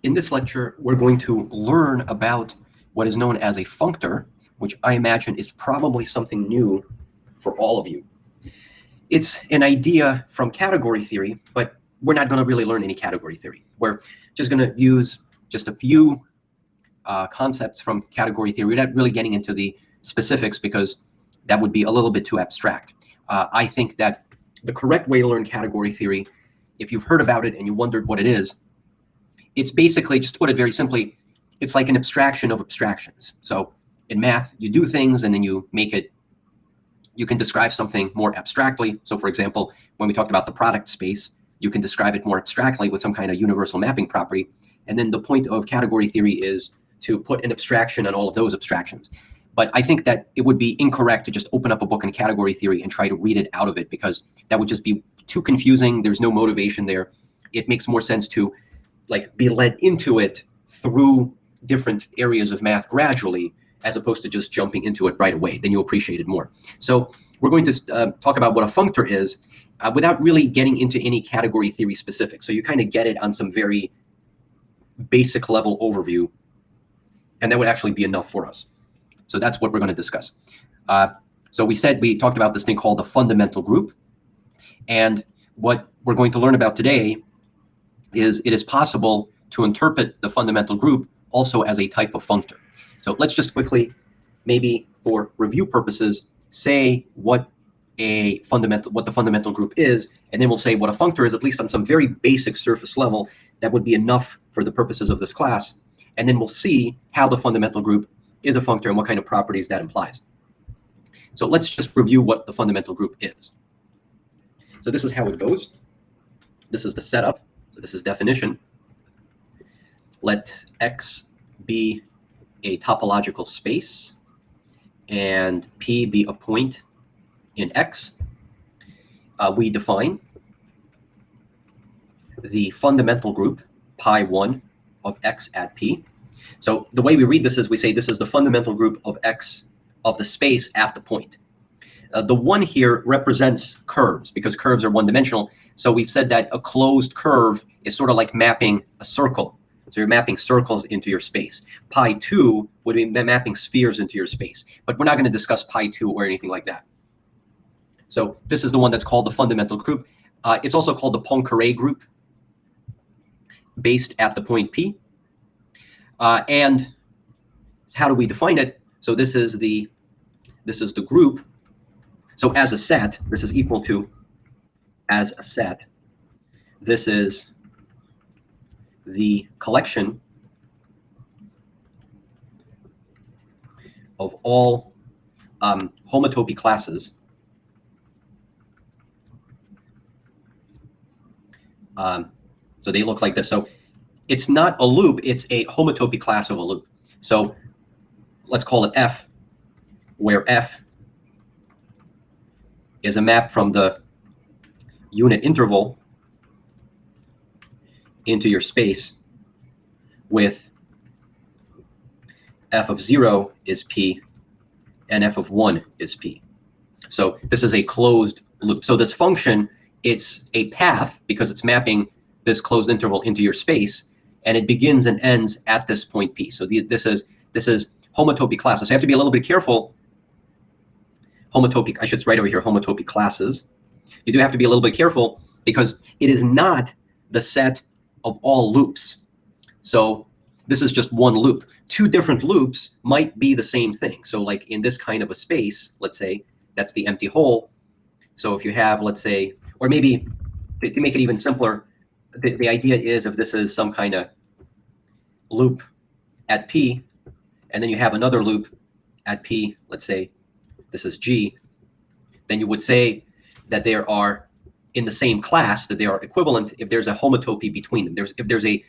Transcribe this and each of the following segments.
In this lecture, we're going to learn about what is known as a functor, which I imagine is probably something new for all of you. It's an idea from category theory, but we're not going to really learn any category theory. We're just going to use just a few concepts from category theory. We're not really getting into the specifics because that would be a little bit too abstract. I think that the correct way to learn category theory, if you've heard about it and you wondered what it is, it's basically, just to put it very simply, it's like an abstraction of abstractions. So in math, you do things and then you make it, you can describe something more abstractly. So for example, when we talked about the product space, you can describe it more abstractly with some kind of universal mapping property. And then the point of category theory is to put an abstraction on all of those abstractions. But I think that it would be incorrect to just open up a book in category theory and try to read it out of it, because that would just be too confusing. There's no motivation there. It makes more sense to be led into it through different areas of math gradually, as opposed to just jumping into it right away. Then you'll appreciate it more. So we're going to talk about what a functor is without really getting into any category theory specific. So you kind of get it on some very basic level overview, and that would actually be enough for us. So that's what we're going to discuss. So we talked about this thing called the fundamental group. And what we're going to learn about today is it is possible to interpret the fundamental group also as a type of functor. So let's just quickly, maybe for review purposes, say what the fundamental group is, and then we'll say what a functor is, at least on some very basic surface level. That would be enough for the purposes of this class. And then we'll see how the fundamental group is a functor and what kind of properties that implies. So let's just review what the fundamental group is. So this is how it goes. This is the setup. So this is definition. Let X be a topological space and P be a point in X. We define the fundamental group pi1 of X at P. So the way we read this is we say this is the fundamental group of X of the space at the point. The one here represents curves, because curves are one-dimensional. So we've said that a closed curve is sort of like mapping a circle. So you're mapping circles into your space. Pi2 would be mapping spheres into your space. But we're not going to discuss pi2 or anything like that. So this is the one that's called the fundamental group. It's also called the Poincare group, based at the point P. And how do we define it? So this is the group. So as a set, this is equal to, as a set, this is the collection of all homotopy classes so they look like this. So it's not a loop, it's a homotopy class of a loop. So let's call it F, where F is a map from the unit interval into your space with f of 0 is P and f of 1 is P. So this is a closed loop. So this function, it's a path because it's mapping this closed interval into your space, and it begins and ends at this point P. So this is homotopy classes. So you have to be a little bit careful. Homotopy, I should write over here, homotopy classes. You do have to be a little bit careful because it is not the set of all loops. So this is just one loop. Two different loops might be the same thing. So like in this kind of a space, let's say that's the empty hole. So if you have, let's say, or maybe to make it even simpler, the idea is if this is some kind of loop at P, and then you have another loop at P, let's say this is G, then you would say that there are in the same class, that they are equivalent if there's a homotopy between them. If there's a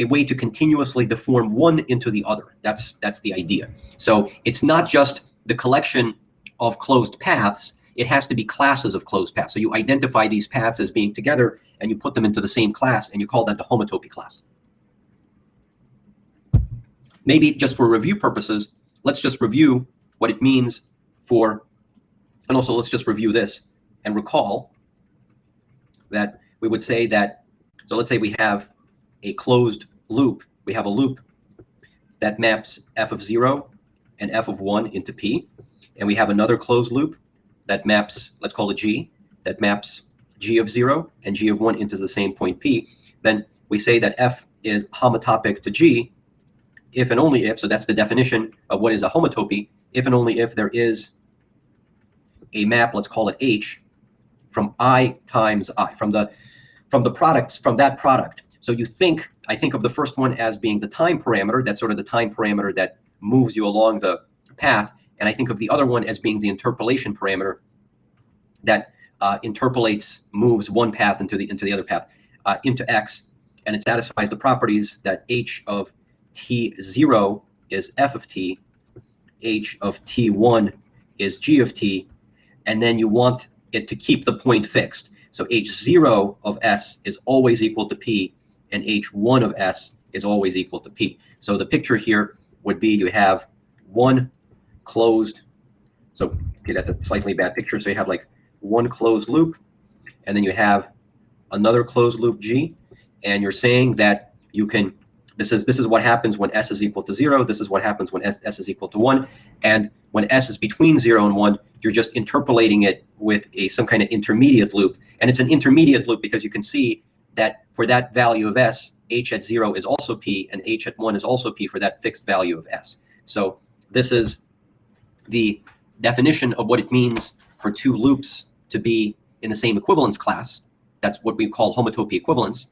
way to continuously deform one into the other. That's the idea. So it's not just the collection of closed paths, it has to be classes of closed paths. So you identify these paths as being together and you put them into the same class and you call that the homotopy class. Maybe just for review purposes, let's just review what it means for, and also let's just review this and recall that we would say that, so let's say we have a closed loop, we have a loop that maps f of 0 and f of 1 into P. And we have another closed loop that maps, let's call it G, that maps G of 0 and G of 1 into the same point P. Then we say that f is homotopic to G if and only if, so that's the definition of what is a homotopy, if and only if there is a map, let's call it H, from I times I, from the products, from that product. So I think of the first one as being the time parameter, that's sort of the time parameter that moves you along the path, and I think of the other one as being the interpolation parameter that moves one path into the other path, into X, and it satisfies the properties that H of T0 is f of t, H of T1 is G of t, and then you want it to keep the point fixed. So H0 of S is always equal to P, and H1 of S is always equal to P. So the picture here would be you have one closed, so okay, that's a slightly bad picture. So you have like one closed loop, and then you have another closed loop G, and you're saying that you can, this is what happens when S is equal to 0, this is what happens when S is equal to 1, and when S is between 0 and 1, you're just interpolating it with some kind of intermediate loop. And it's an intermediate loop because you can see that for that value of S, H at 0 is also P, and H at 1 is also P for that fixed value of S. So this is the definition of what it means for two loops to be in the same equivalence class. That's what we call homotopy equivalence.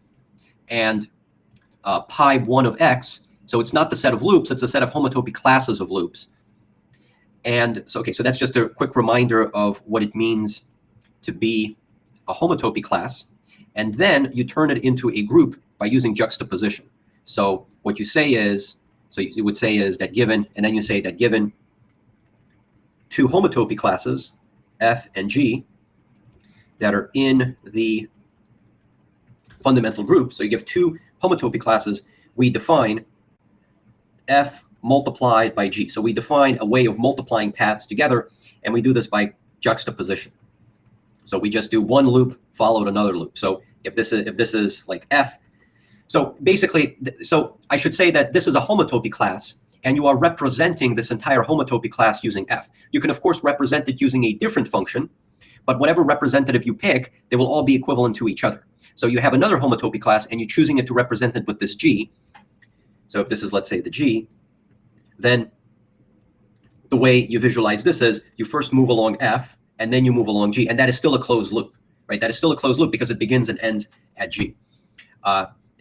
And pi 1 of X, so it's not the set of loops, it's a set of homotopy classes of loops. And so, okay, so that's just a quick reminder of what it means to be a homotopy class. And then you turn it into a group by using juxtaposition. So what you say is, so you would say is that given, and then you say that given two homotopy classes, F and G, that are in the fundamental group, so you give two homotopy classes, we define F multiplied by G. So we define a way of multiplying paths together, and we do this by juxtaposition. So we just do one loop followed another loop. So if this is like F, so basically, so I should say that this is a homotopy class, and you are representing this entire homotopy class using F. You can of course represent it using a different function, but whatever representative you pick, they will all be equivalent to each other. So you have another homotopy class, and you're choosing it to represent it with this G. So if this is, let's say, the G, then the way you visualize this is you first move along F, and then you move along G, and that is still a closed loop, right? That is still a closed loop because it begins and ends at G.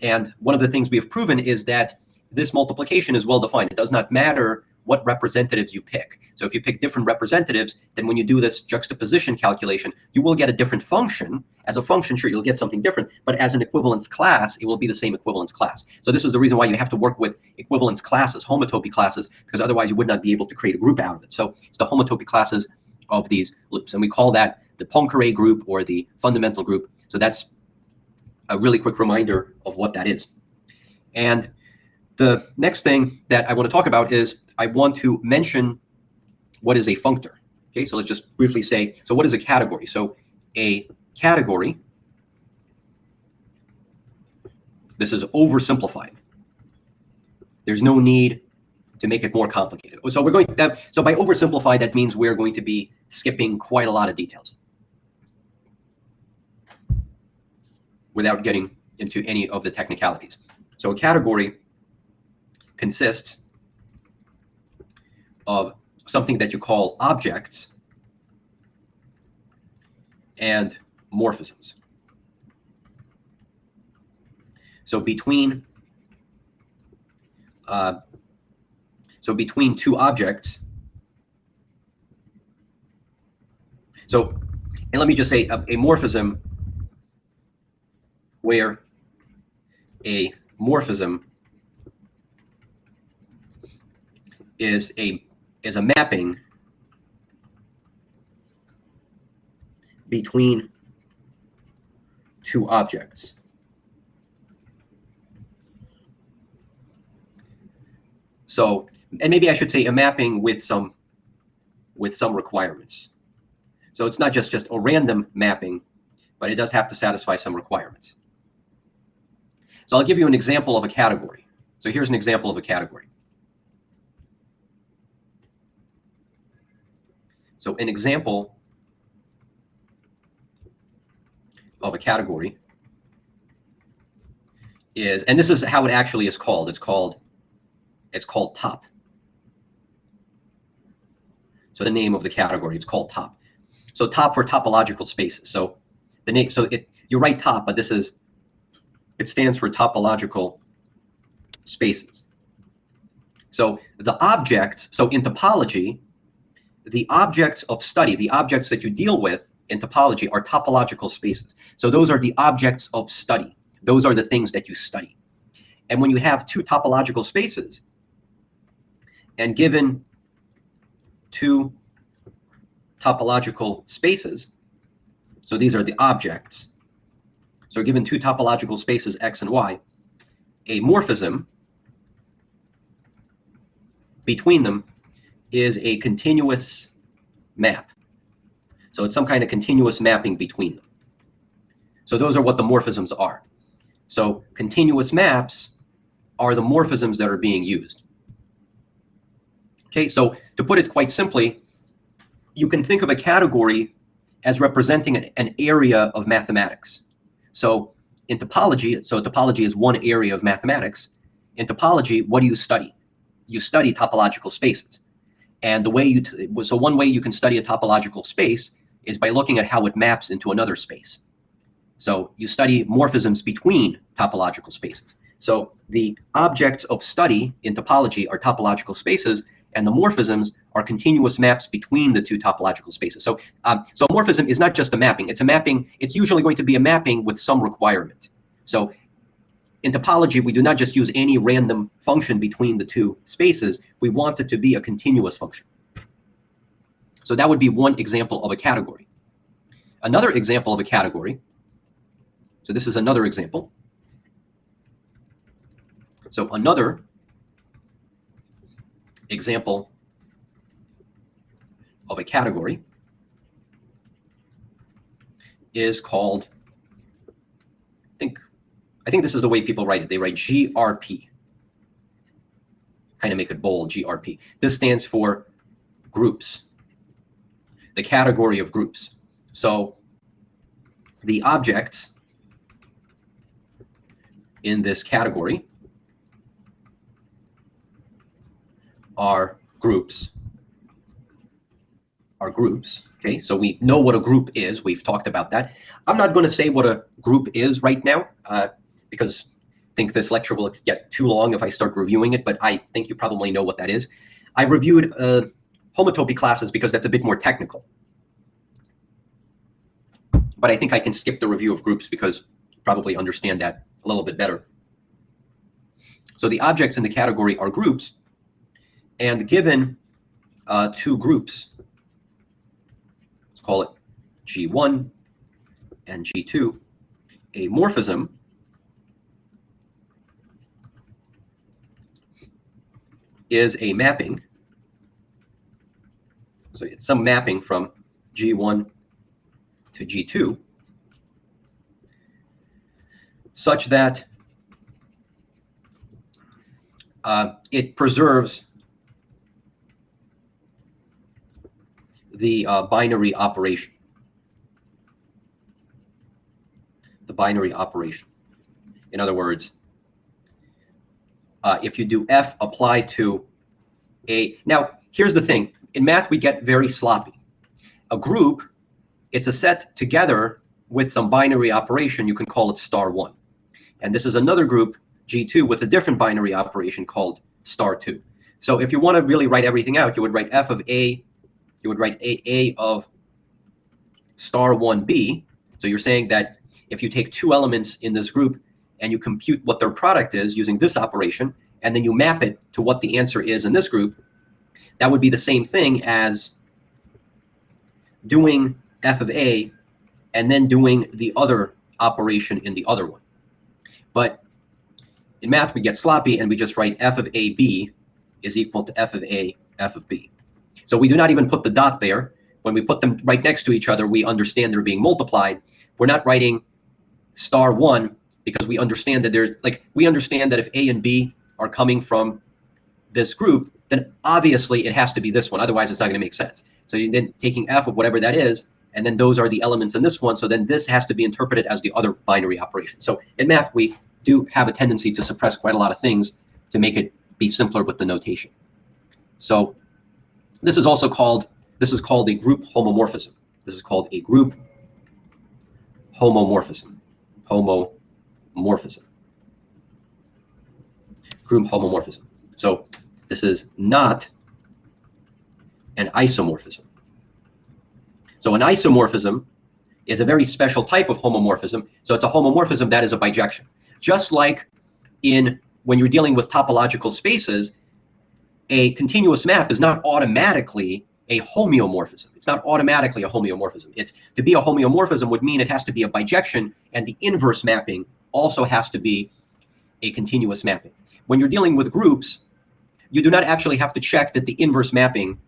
And one of the things we have proven is that this multiplication is well defined. It does not matter what representatives you pick. So if you pick different representatives, then when you do this juxtaposition calculation, you will get a different function. As a function, sure, you'll get something different, but as an equivalence class, it will be the same equivalence class. So this is the reason why you have to work with equivalence classes, homotopy classes, because otherwise you would not be able to create a group out of it. So it's the homotopy classes of these loops, and we call that the Poincare group or the fundamental group. So that's a really quick reminder of what that is. And the next thing that I want to talk about is I want to mention what is a functor. Okay, so let's just briefly say, so what is a category? So a category, this is oversimplified. There's no need to make it more complicated. So we're going to, so by oversimplified, that means we're going to be skipping quite a lot of details without getting into any of the technicalities. So a category consists of something that you call objects and morphisms. So between two objects, so, and let me just say a morphism, where a morphism is a mapping between two objects. So, and maybe I should say a mapping with some requirements. So it's not just a random mapping, but it does have to satisfy some requirements. So I'll give you an example of a category. So here's an example of a category. So an example of a category is, and this is how it actually is called. It's called top. So the name of the category, it's called top. So top for topological spaces. So the name, so you write top, but it stands for topological spaces. So the objects, so in topology, the objects of study, the objects that you deal with in topology are topological spaces. So those are the objects of study. Those are the things that you study. And when you have two topological spaces, and given two topological spaces, so these are the objects. So given two topological spaces, X and Y, a morphism between them is a continuous map. So it's some kind of continuous mapping between them. So those are what the morphisms are. So continuous maps are the morphisms that are being used. Okay, so to put it quite simply, you can think of a category as representing an area of mathematics. So in topology, so topology is one area of mathematics. In topology, what do you study? You study topological spaces. And the way so one way you can study a topological space is by looking at how it maps into another space. So you study morphisms between topological spaces. So the objects of study in topology are topological spaces, and the morphisms are continuous maps between the two topological spaces. So, so morphism is not just a mapping. It's a mapping. It's usually going to be a mapping with some requirement. So in topology, we do not just use any random function between the two spaces. We want it to be a continuous function. So that would be one example of a category. Another example of a category, so this is another example. So another example of a category is called, I think this is the way people write it. They write GRP. Kind of make it bold, GRP. This stands for groups, the category of groups. So the objects in this category are groups. Okay, so we know what a group is. We've talked about that. I'm not going to say what a group is right now because I think this lecture will get too long if I start reviewing it, but I think you probably know what that is. I reviewed homotopy classes because that's a bit more technical. But I think I can skip the review of groups because you probably understand that a little bit better. So the objects in the category are groups, and given two groups, let's call it G1 and G2, a morphism is a mapping. So it's some mapping from G1 to G2 such that it preserves the binary operation. The binary operation. In other words, if you do f applied to a, now here's the thing, in math we get very sloppy. A group, it's a set together with some binary operation, you can call it star 1. And this is another group, G2, with a different binary operation called star 2. So if you want to really write everything out, you would write f of a, you would write a of star 1b. So you're saying that if you take two elements in this group and you compute what their product is using this operation, and then you map it to what the answer is in this group, that would be the same thing as doing f of a and then doing the other operation in the other one. But in math, we get sloppy and we just write f of ab is equal to f of a, f of b. So we do not even put the dot there. When we put them right next to each other, we understand they're being multiplied. We're not writing star 1 because we understand that we understand that if A and B are coming from this group, then obviously it has to be this one. Otherwise, it's not going to make sense. So you're then taking f of whatever that is, and then those are the elements in this one. So then this has to be interpreted as the other binary operation. So in math, we do have a tendency to suppress quite a lot of things to make it be simpler with the notation. So this is called a group homomorphism. This is called a group homomorphism. Group homomorphism. So this is not an isomorphism. So an isomorphism is a very special type of homomorphism. So it's a homomorphism that is a bijection. Just like when you're dealing with topological spaces, a continuous map is not automatically a homeomorphism. It's not automatically a homeomorphism. To be a homeomorphism would mean it has to be a bijection, and the inverse mapping also has to be a continuous mapping. When you're dealing with groups, you do not actually have to check that the inverse mapping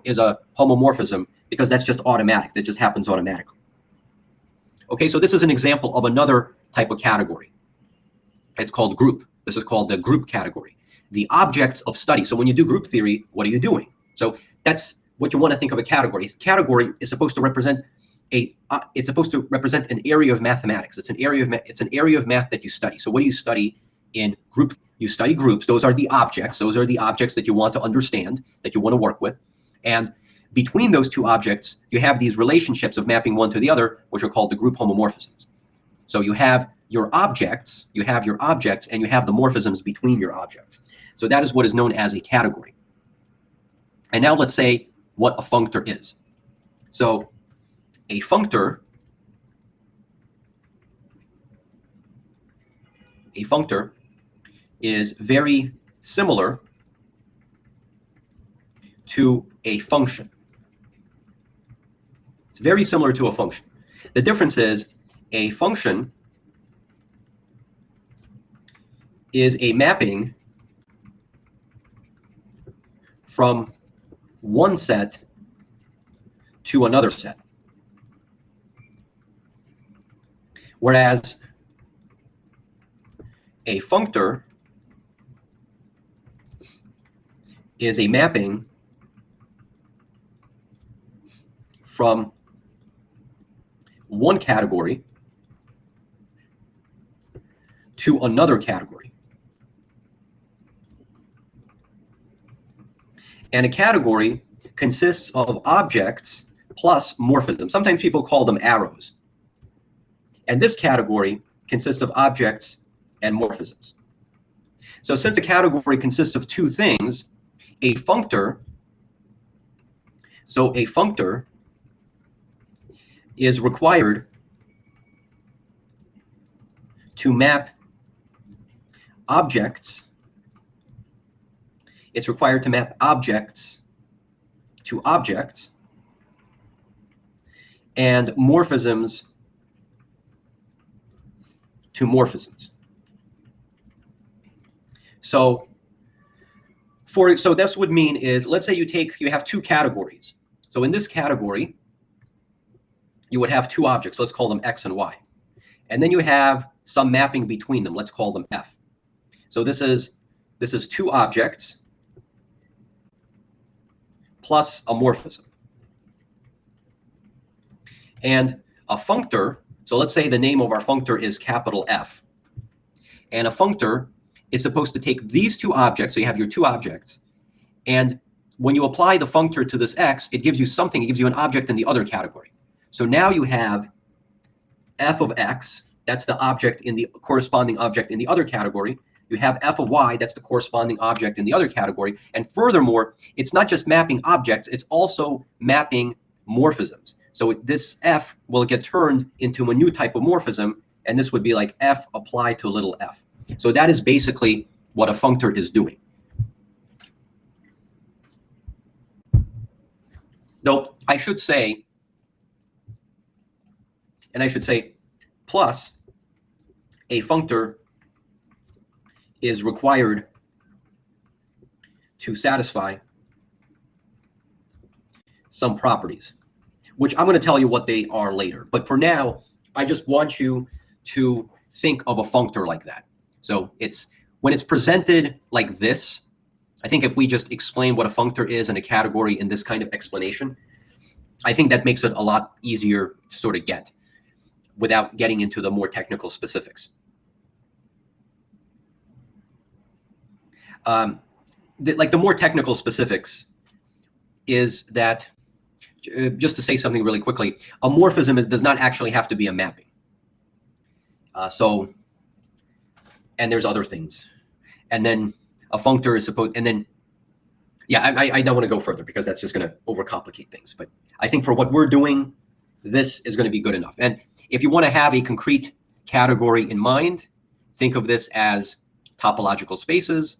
is a homomorphism, because that's just automatic. That just happens automatically. Okay, so this is an example of another type of category. It's called group. This is called the group category. The objects of study. So when you do group theory, what are you doing? So that's what you want to think of a category. A category is supposed to represent an area of mathematics. It's an area of math that you study. So what do you study in group? You study groups. Those are the objects. Those are the objects that you want to understand, that you want to work with. And between those two objects, you have these relationships of mapping one to the other, which are called the group homomorphisms. So you have your objects, and you have the morphisms between your objects. So that is what is known as a category. And now let's say what a functor is. So a functor is very similar to a function. It's very similar to a function. The difference is a function is a mapping from one set to another set. Whereas a functor is a mapping from one category to another category. And a category consists of objects plus morphisms. Sometimes people call them arrows. And this category consists of objects and morphisms. So since a category consists of two things, a functor is required to map objects. It's required to map objects to objects and morphisms to morphisms. So this would mean is, let's say you have two categories. So in this category, you would have two objects. Let's call them X and Y. And then you have some mapping between them. Let's call them F. So this is two objects plus a morphism. And a functor, so let's say the name of our functor is capital F. And a functor is supposed to take these two objects, so you have your two objects, and when you apply the functor to this X, it gives you something, it gives you an object in the other category. So now you have f of X, that's the object in the corresponding object in the other category. You have f of Y, that's the corresponding object in the other category. And furthermore, it's not just mapping objects, it's also mapping morphisms. So this f will get turned into a new type of morphism, and this would be like f applied to a little f. So that is basically what a functor is doing. Though I should say plus a functor is required to satisfy some properties, which I'm going to tell you what they are later. But for now, I just want you to think of a functor like that. So when it's presented like this, I think if we just explain what a functor is and a category in this kind of explanation, I think that makes it a lot easier to sort of get without getting into the more technical specifics. The more technical specifics is that, just to say something really quickly, a morphism does not actually have to be a mapping. And there's other things. And then a functor is supposed, and then, yeah, I don't want to go further because that's just going to overcomplicate things. But I think for what we're doing, this is going to be good enough. And if you want to have a concrete category in mind, think of this as topological spaces.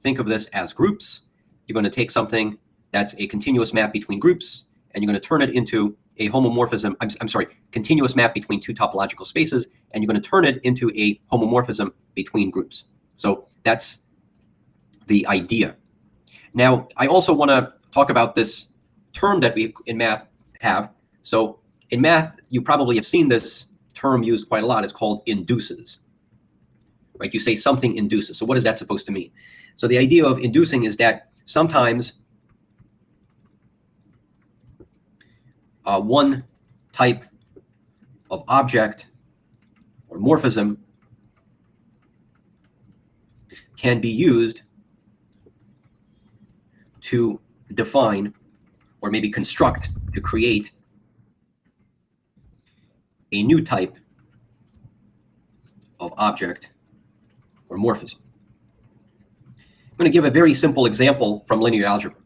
Think of this as groups. You're going to take something that's a continuous map between groups, and you're going to turn it into a homomorphism. I'm sorry, continuous map between two topological spaces, and you're going to turn it into a homomorphism between groups. So that's the idea. Now, I also want to talk about this term that we in math have. So in math, you probably have seen this term used quite a lot. It's called induces. Right? You say something induces. So what is that supposed to mean? So the idea of inducing is that sometimes one type of object or morphism can be used to define or maybe construct, to create a new type of object or morphism. I'm going to give a very simple example from linear algebra.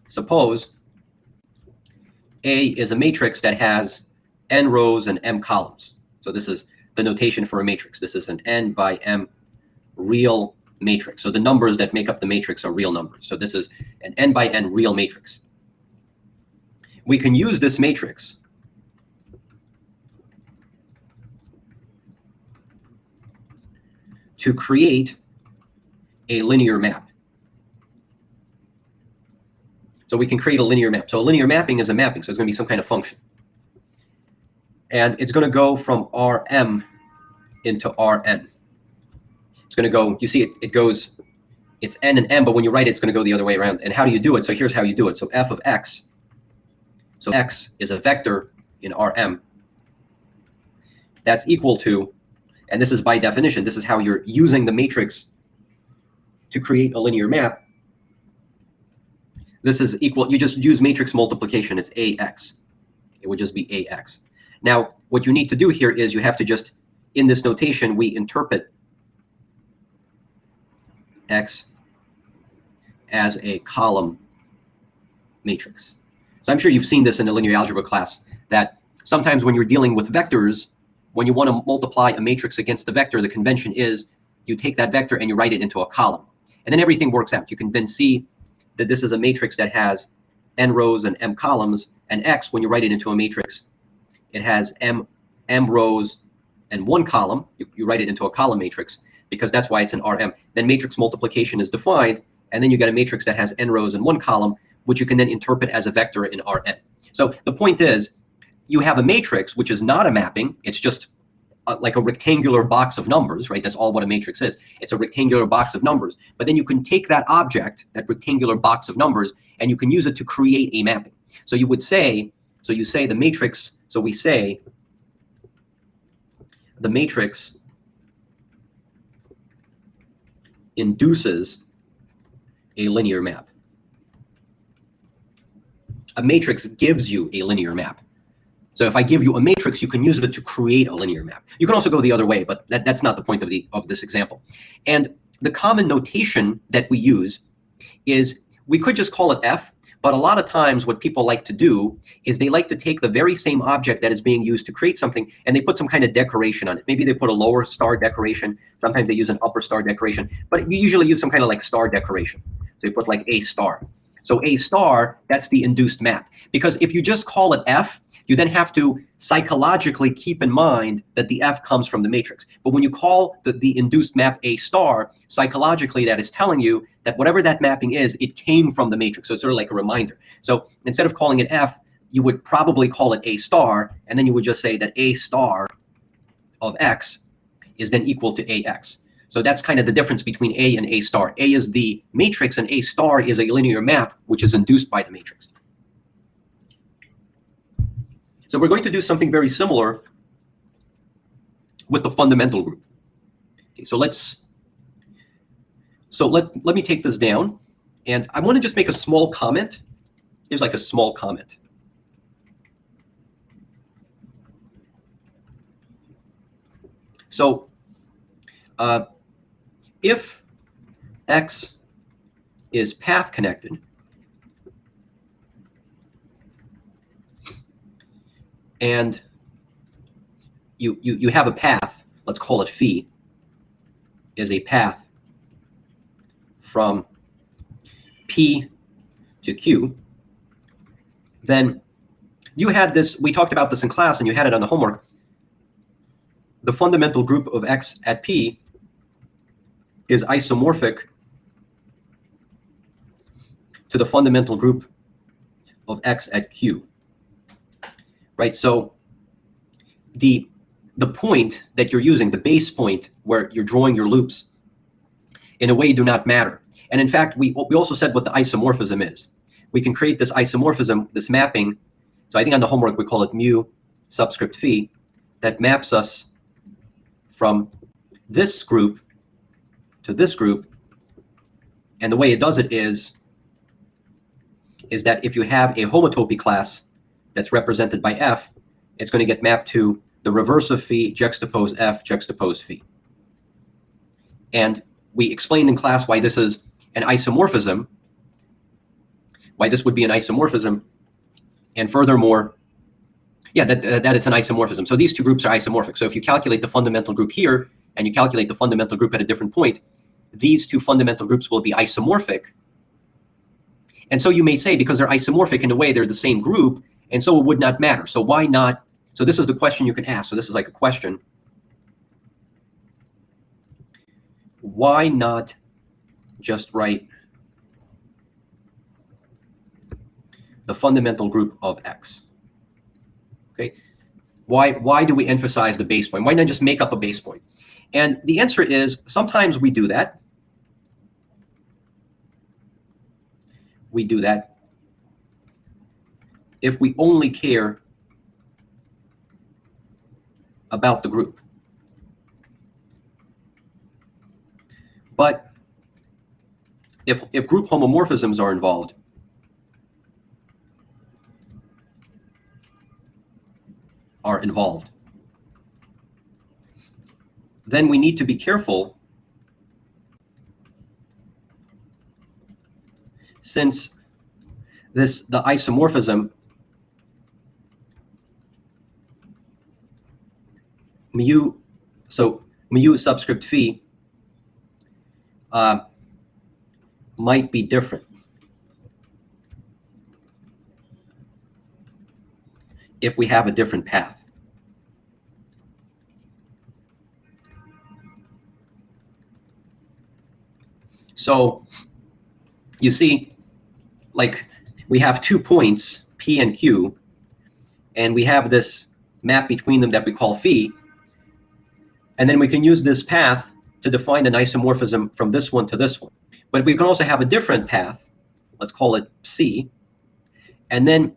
Suppose A is a matrix that has n rows and m columns. So this is the notation for a matrix. This is an n by m real matrix. So the numbers that make up the matrix are real numbers. So this is an n by n real matrix. We can use this matrix to create a linear map. So we can create a linear map. So a linear mapping is a mapping, so it's going to be some kind of function. And it's going to go from Rm into Rn. It's going to go, you see it goes, it's n and m, but when you write it, it's going to go the other way around. And how do you do it? So here's how you do it. So f of x, so x is a vector in Rm. That's equal to, and this is by definition, this is how you're using the matrix to create a linear map. This is equal, you just use matrix multiplication, it's ax. It would just be ax. Now, what you need to do here is you have to just, in this notation, we interpret x as a column matrix. So I'm sure you've seen this in a linear algebra class, that sometimes when you're dealing with vectors, when you want to multiply a matrix against a vector, the convention is you take that vector and you write it into a column. And then everything works out. You can then see that this is a matrix that has n rows and m columns, and x, when you write it into a matrix, it has m rows and one column. You write it into a column matrix because that's why it's an Rm. Then matrix multiplication is defined, and then you get a matrix that has n rows and one column, which you can then interpret as a vector in Rn. So the point is, you have a matrix which is not a mapping. It's just like a rectangular box of numbers, right? That's all what a matrix is. It's a rectangular box of numbers. But then you can take that object, that rectangular box of numbers, and you can use it to create a mapping. So you would say, so you say the matrix, so we say the matrix induces a linear map. A matrix gives you a linear map. So if I give you a matrix, you can use it to create a linear map. You can also go the other way, but that's not the point of this example. And the common notation that we use is, we could just call it f, but a lot of times what people like to do is they like to take the very same object that is being used to create something and they put some kind of decoration on it. Maybe they put a lower star decoration. Sometimes they use an upper star decoration, but you usually use some kind of like star decoration. So you put like a star. So a star, that's the induced map. Because if you just call it f, you then have to psychologically keep in mind that the f comes from the matrix. But when you call the induced map a star, psychologically that is telling you that whatever that mapping is, it came from the matrix. So it's sort of like a reminder. So instead of calling it f, you would probably call it A star, and then you would just say that A star of X is then equal to AX. So that's kind of the difference between A and A star. A is the matrix, and A star is a linear map, which is induced by the matrix. So we're going to do something very similar with the fundamental group. Okay, so let me take this down, and I want to just make a small comment. Here's like a small comment. So if X is path connected, and you have a path, let's call it phi, is a path from P to Q, then you had this, we talked about this in class and you had it on the homework. The fundamental group of X at P is isomorphic to the fundamental group of X at Q. Right? So the point that you're using, the base point where you're drawing your loops, in a way do not matter. And in fact, we also said what the isomorphism is. We can create this isomorphism, this mapping. So I think on the homework we call it mu subscript phi, that maps us from this group to this group. And the way it does it is that if you have a homotopy class that's represented by F, it's going to get mapped to the reverse of phi, juxtapose F, juxtapose phi. And we explained in class why this is an isomorphism, why this would be an isomorphism, and furthermore, yeah, that it's an isomorphism. So these two groups are isomorphic. So if you calculate the fundamental group here, and you calculate the fundamental group at a different point, these two fundamental groups will be isomorphic. And so you may say, because they're isomorphic in a way, they're the same group, and so it would not matter. So why not? So this is the question you can ask. So this is like a question. Why not just write the fundamental group of X? Okay. Why do we emphasize the base point? Why not just make up a base point? And the answer is sometimes we do that. We do that if we only care about the group. But if group homomorphisms are involved, then we need to be careful, since the isomorphism mu subscript phi might be different if we have a different path. So you see, like, we have 2 points, P and Q, and we have this map between them that we call phi, and then we can use this path to define an isomorphism from this one to this one. But we can also have a different path, let's call it C, and then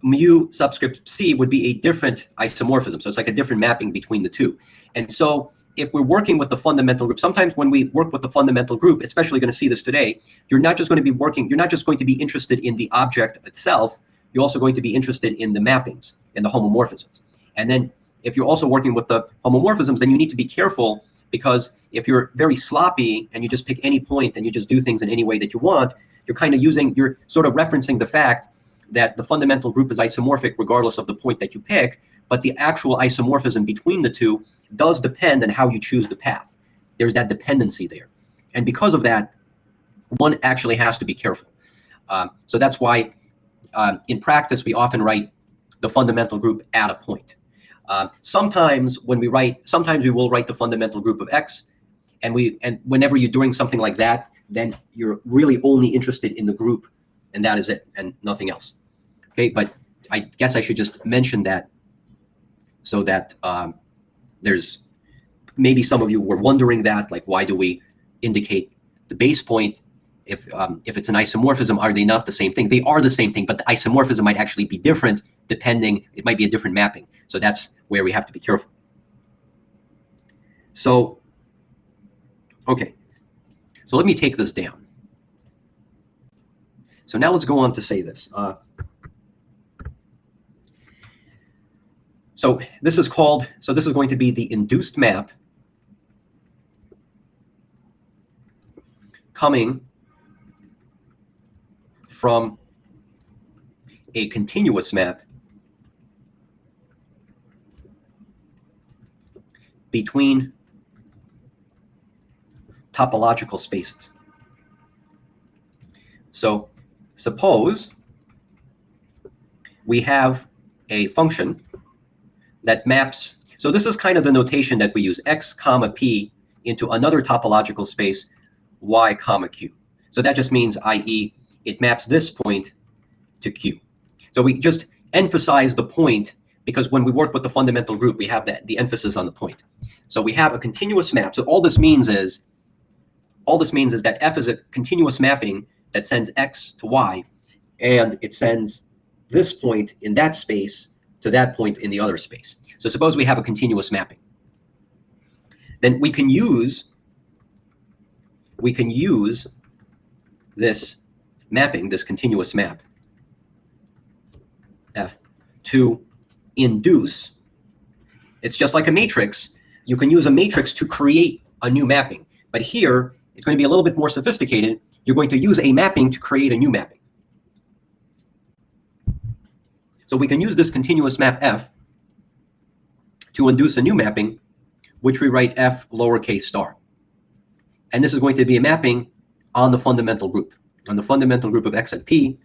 mu subscript C would be a different isomorphism. So it's like a different mapping between the two. And so if we're working with the fundamental group, sometimes when we work with the fundamental group, especially going to see this today, you're not just going to be interested in the object itself, you're also going to be interested in the mappings and the homomorphisms. And then if you're also working with the homomorphisms, then you need to be careful, because if you're very sloppy and you just pick any point and you just do things in any way that you want, you're sort of referencing the fact that the fundamental group is isomorphic regardless of the point that you pick, but the actual isomorphism between the two does depend on how you choose the path. There's that dependency there. And because of that, one actually has to be careful. So that's why in practice, we often write the fundamental group at a point. Sometimes we will write the fundamental group of X, and whenever you're doing something like that, then you're really only interested in the group, and that is it, and nothing else. Okay, but I guess I should just mention that so that there's maybe some of you were wondering that, like, why do we indicate the base point? If it's an isomorphism, are they not the same thing? They are the same thing, but the isomorphism might actually be different depending, it might be a different mapping. So that's where we have to be careful. So, okay, so let me take this down. So now let's go on to say this. So this is called, so this is going to be the induced map coming from a continuous map between topological spaces. So suppose we have a function that maps, so this is kind of the notation that we use, x comma p into another topological space, y comma q. So that just means, i.e., it maps this point to q. So we just emphasize the point because when we work with the fundamental group, we have the emphasis on the point. So we have a continuous map. So all this means is that f is a continuous mapping that sends x to y, and it sends this point in that space to that point in the other space. So suppose we have a continuous mapping. Then we can use this mapping, this continuous map, f, to induce. It's just like a matrix. You can use a matrix to create a new mapping. But here, it's going to be a little bit more sophisticated. You're going to use a mapping to create a new mapping. So we can use this continuous map f to induce a new mapping, which we write f lowercase star. And this is going to be a mapping on the fundamental group of x at p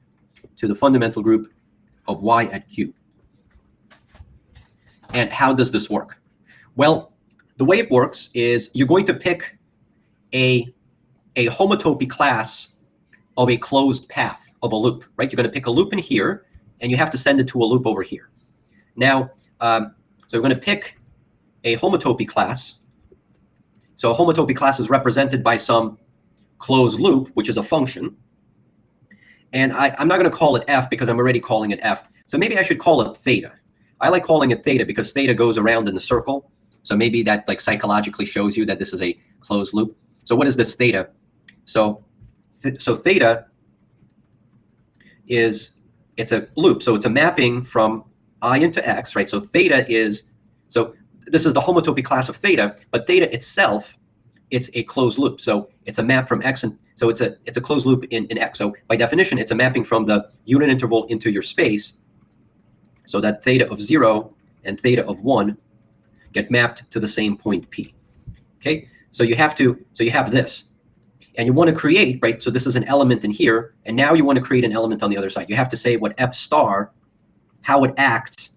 to the fundamental group of y at q. And how does this work? Well, the way it works is you're going to pick a homotopy class of a closed path of a loop, right? You're going to pick a loop in here, and you have to send it to a loop over here. Now, so we're going to pick a homotopy class. So a homotopy class is represented by some closed loop, which is a function. And I'm not going to call it f because I'm already calling it f. So maybe I should call it theta. I like calling it theta because theta goes around in the circle. So maybe that like psychologically shows you that this is a closed loop. So what is this theta? So theta is, it's a loop. So it's a mapping from I into x, right? So theta is, so this is the homotopy class of theta, but theta itself, it's a closed loop. So it's a map from x, and so it's a closed loop in x. So by definition, it's a mapping from the unit interval into your space, so that theta of 0 and theta of 1 get mapped to the same point p. Okay, so you have this, and you want to create, right? So this is an element in here, and now you want to create an element on the other side. You have to say what f star, how it acts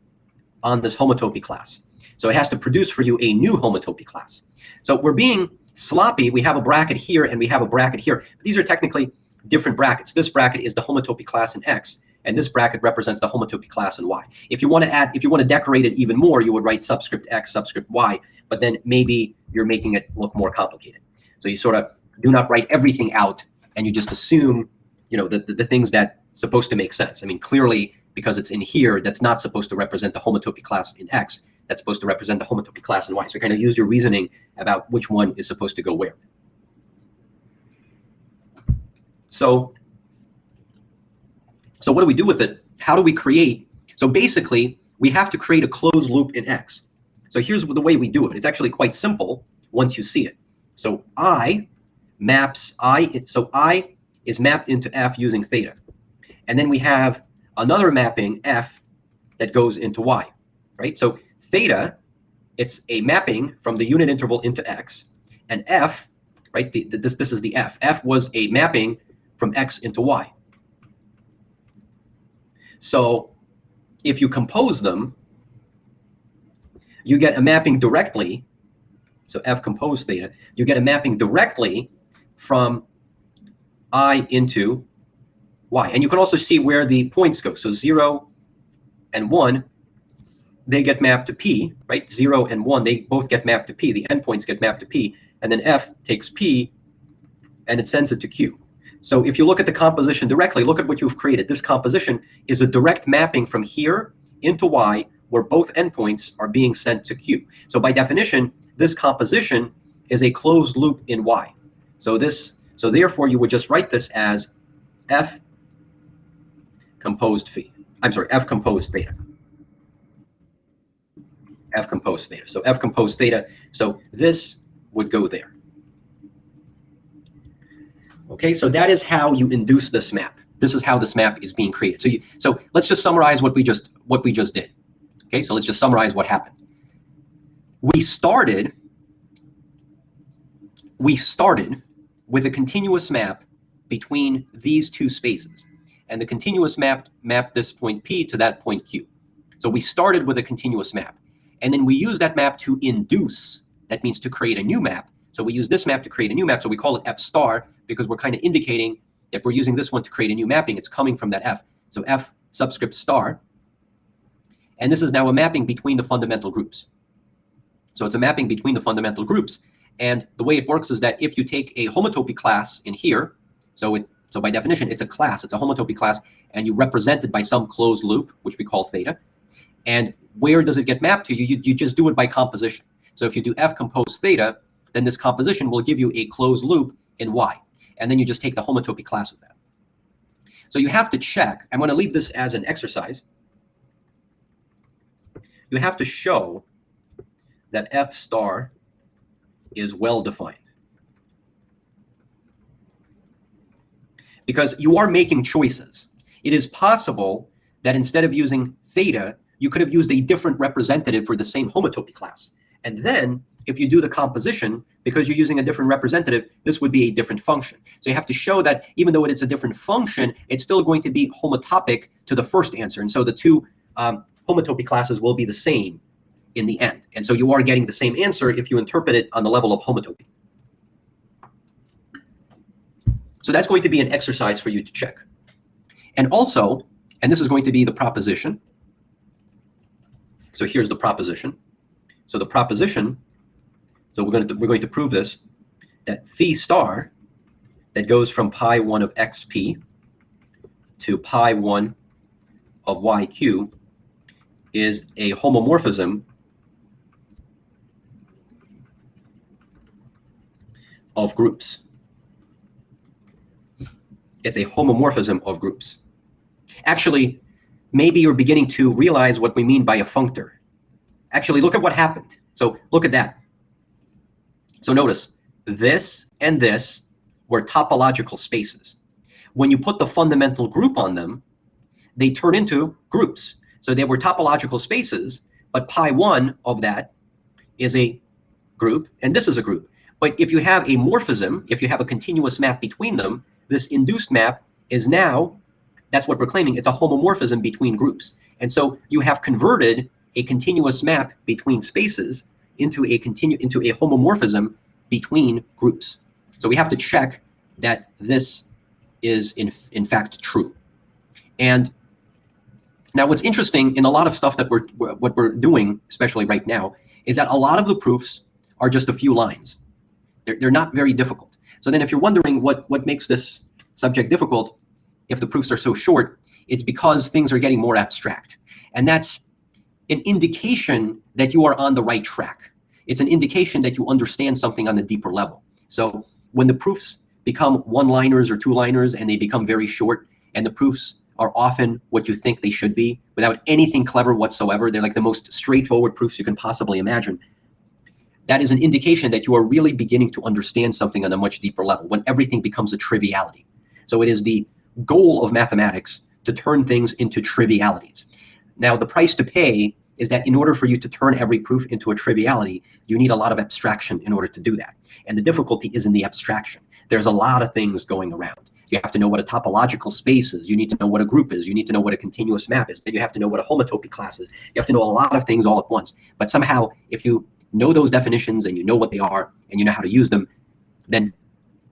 on this homotopy class. So it has to produce for you a new homotopy class. So we're being sloppy. We have a bracket here and we have a bracket here. These are technically different brackets. This bracket is the homotopy class in x, and this bracket represents the homotopy class in y. If you want to decorate it even more, you would write subscript x, subscript y, but then maybe you're making it look more complicated. So you sort of do not write everything out, and you just assume, the things that supposed to make sense. I mean, clearly, because it's in here, that's not supposed to represent the homotopy class in x. That's supposed to represent the homotopy class in y. So kind of use your reasoning about which one is supposed to go where. So what do we do with it? How do we create? So basically, we have to create a closed loop in x. So here's the way we do it. It's actually quite simple once you see it. So I is mapped into f using theta. And then we have another mapping, f, that goes into y, right? So theta, it's a mapping from the unit interval into x. And f, right, this is the f. F was a mapping from x into y. So if you compose them, you get a mapping directly. So f compose theta, you get a mapping directly from I into y. And you can also see where the points go. So 0, and 1, they get mapped to P, right? 0 and 1, they both get mapped to P. The endpoints get mapped to P. And then F takes P and it sends it to Q. So if you look at the composition directly, look at what you've created. This composition is a direct mapping from here into Y, where both endpoints are being sent to Q. So by definition, this composition is a closed loop in Y. So therefore you would just write this as F composed phi. I'm sorry, F composed theta. F composed theta. So F composed theta. So this would go there. Okay, so that is how you induce this map. This is how this map is being created. So let's just summarize what we just did. Okay, so let's just summarize what happened. We started with a continuous map between these two spaces, and the continuous map mapped this point P to that point Q. So we started with a continuous map, and then we use that map to induce. That means to create a new map. So we use this map to create a new map. So we call it F star because we're kind of indicating that we're using this one to create a new mapping. It's coming from that F. So F subscript star. And this is now a mapping between the fundamental groups. So it's a mapping between the fundamental groups. And the way it works is that if you take a homotopy class in here, so by definition, it's a class, it's a homotopy class, and you represent it by some closed loop, which we call theta. And where does it get mapped to? You just do it by composition. So if you do F compose theta, then this composition will give you a closed loop in Y. And then you just take the homotopy class of that. So you have to check. I'm going to leave this as an exercise. You have to show that F star is well defined. Because you are making choices. It is possible that instead of using theta, you could have used a different representative for the same homotopy class. And then if you do the composition, because you're using a different representative, this would be a different function. So you have to show that even though it's a different function, it's still going to be homotopic to the first answer. And so the two homotopy classes will be the same in the end. And so you are getting the same answer if you interpret it on the level of homotopy. So that's going to be an exercise for you to check. And also, and this is going to be the proposition. So here's the proposition. So the proposition, so we're going to prove this, that phi star that goes from pi 1 of xp to pi 1 of yq is a homomorphism of groups. It's a homomorphism of groups. Actually, maybe you're beginning to realize what we mean by a functor. Actually, look at what happened. So look at that. So notice, this and this were topological spaces. When you put the fundamental group on them, they turn into groups. So they were topological spaces, but pi 1 of that is a group, and this is a group. But if you have a morphism, if you have a continuous map between them, this induced map is now, that's what we're claiming, it's a homomorphism between groups. And so you have converted a continuous map between spaces into a homomorphism between groups. So we have to check that this is in fact true. And now what's interesting in a lot of stuff that what we're doing, especially right now, is that a lot of the proofs are just a few lines. They're not very difficult. So then if you're wondering what makes this subject difficult, if the proofs are so short, it's because things are getting more abstract. And that's an indication that you are on the right track. It's an indication that you understand something on the deeper level. So when the proofs become one-liners or two-liners and they become very short, and the proofs are often what you think they should be without anything clever whatsoever, they're like the most straightforward proofs you can possibly imagine, that is an indication that you are really beginning to understand something on a much deeper level, when everything becomes a triviality. So it is the goal of mathematics to turn things into trivialities. Now, the price to pay is that in order for you to turn every proof into a triviality, you need a lot of abstraction in order to do that. And the difficulty is in the abstraction. There's a lot of things going around. You have to know what a topological space is. You need to know what a group is. You need to know what a continuous map is. Then you have to know what a homotopy class is. You have to know a lot of things all at once. But somehow, if you know those definitions and you know what they are and you know how to use them, then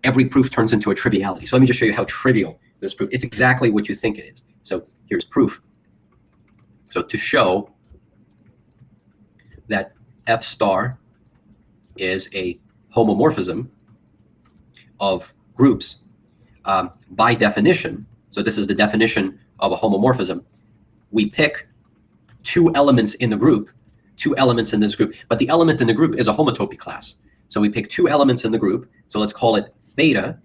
every proof turns into a triviality. So let me just show you how trivial this proof. It's exactly what you think it is. So here's proof. So to show that F star is a homomorphism of groups, by definition, so this is the definition of a homomorphism, we pick two elements in the group, two elements in this group, but the element in the group is a homotopy class. So we pick two elements in the group, so let's call it theta,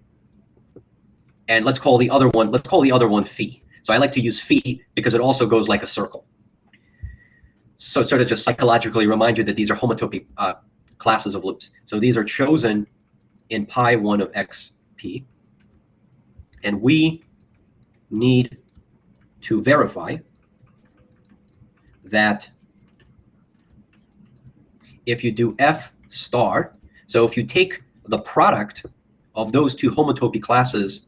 and let's call the other one phi. So I like to use phi because it also goes like a circle. So sort of just psychologically remind you that these are homotopy classes of loops. So these are chosen in pi 1 of xp, and we need to verify that if you do F star, so if you take the product of those two homotopy classes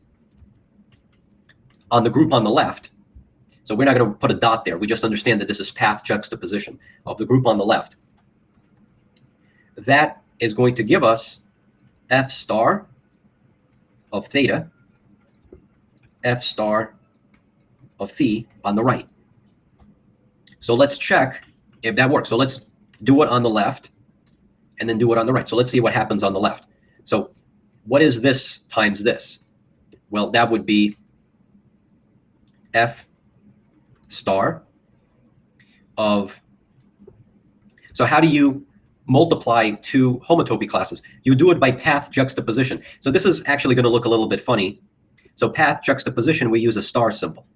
on the group on the left, so we're not going to put a dot there, we just understand that this is path juxtaposition of the group on the left, that is going to give us F star of theta, F star of phi on the right. So let's check if that works. So let's do it on the left and then do it on the right. So let's see what happens on the left. So what is this times this? Well, that would be F star of, so how do you multiply two homotopy classes? You do it by path juxtaposition. So this is actually going to look a little bit funny. So path juxtaposition, we use a star symbol.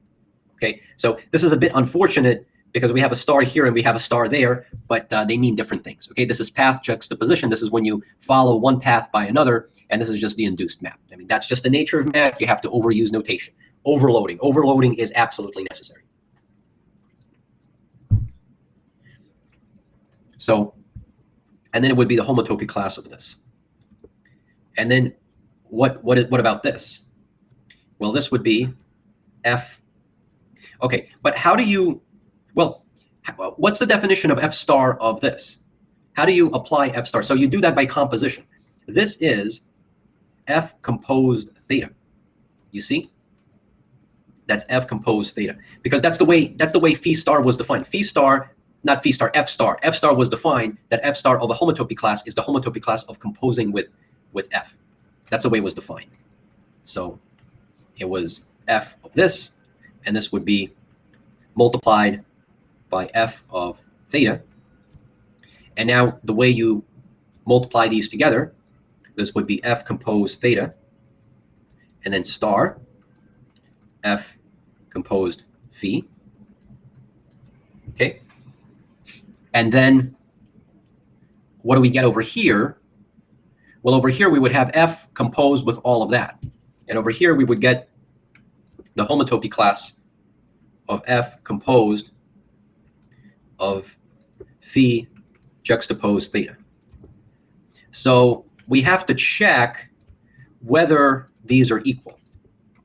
Okay, so this is a bit unfortunate because we have a star here and we have a star there, but they mean different things. Okay, this is path juxtaposition. This is when you follow one path by another, and this is just the induced map. I mean, that's just the nature of math. You have to overuse notation. Overloading. Overloading is absolutely necessary. So, and then it would be the homotopy class of this. And then what about this? Well, this would be F. Okay, but how do you, well, what's the definition of F star of this? How do you apply F star? So you do that by composition. This is F composed theta. You see? That's F composed theta. Because that's the way phi star was defined. Phi star, not phi star, F star. F star was defined that F star of a homotopy class is the homotopy class of composing with F. That's the way it was defined. So it was F of this, and this would be multiplied by F of theta. And now the way you multiply these together, this would be F composed theta, and then star F composed phi. Okay. And then what do we get over here? Well, over here we would have F composed with all of that. And over here we would get the homotopy class of F composed of phi juxtaposed theta. So we have to check whether these are equal.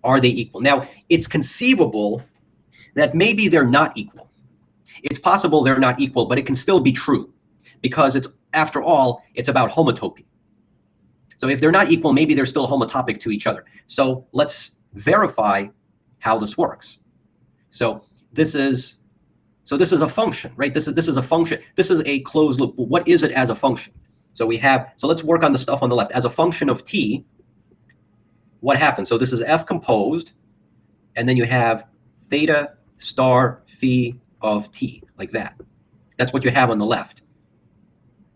Are they equal? Now, it's conceivable that maybe they're not equal. It's possible they're not equal, but it can still be true because it's, after all, it's about homotopy. So if they're not equal, maybe they're still homotopic to each other. So let's verify how this works. So this is a function, right? This is a function. This is a closed loop. What is it as a function? So we have, so let's work on the stuff on the left. As a function of t, what happens? So this is F composed, and then you have theta star phi of t, like that. That's what you have on the left,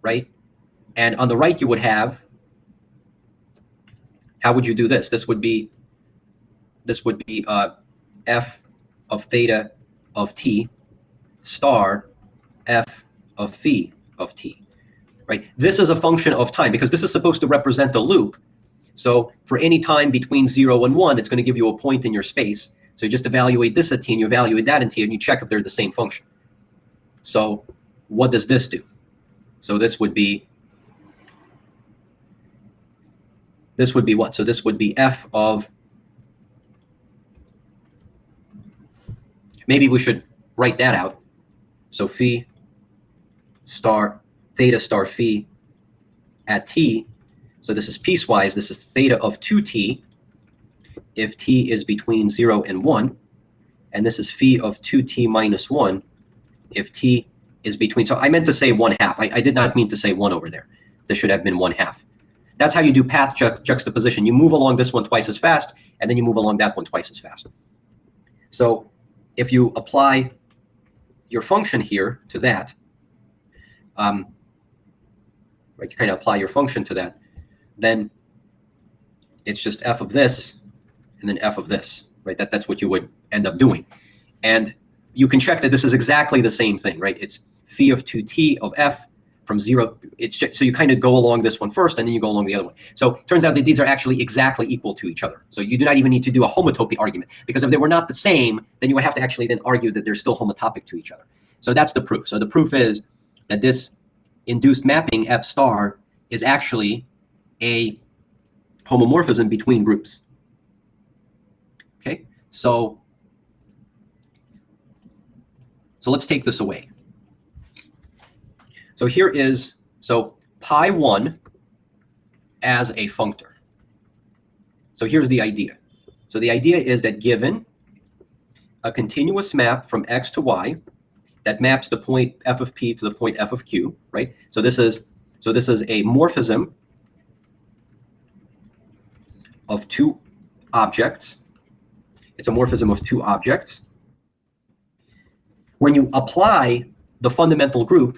right? And on the right you would have, how would you do this? This would be F of theta of t star F of phi of t, right? This is a function of time because this is supposed to represent a loop. So for any time between 0 and 1, it's going to give you a point in your space. So you just evaluate this at t and you evaluate that in t and you check if they're the same function. So what does this do? So this would be what? So this would be F of, maybe we should write that out. So phi star theta star phi at t. So this is piecewise. This is theta of 2t if t is between 0 and 1. And this is phi of 2t minus 1 if t is between, so I meant to say 1/2. I did not mean to say 1 over there. This should have been 1/2. That's how you do path juxtaposition. You move along this one twice as fast, and then you move along that one twice as fast. So if you apply your function here to that, right, you kind of apply your function to that, then it's just f of this and then f of this, right? That's what you would end up doing. And you can check that this is exactly the same thing, right? It's phi of 2t of f from 0. It's just, so you kind of go along this one first, and then you go along the other one. So it turns out that these are actually exactly equal to each other. So you do not even need to do a homotopy argument, because if they were not the same, then you would have to actually then argue that they're still homotopic to each other. So that's the proof. So the proof is that this induced mapping f star is actually a homomorphism between groups. Okay, so let's take this away. So here is, so pi1 as a functor. So here's the idea. So the idea is that given a continuous map from x to y that maps the point f of p to the point f of q, right? So this is a morphism of two objects. It's a morphism of two objects. When you apply the fundamental group,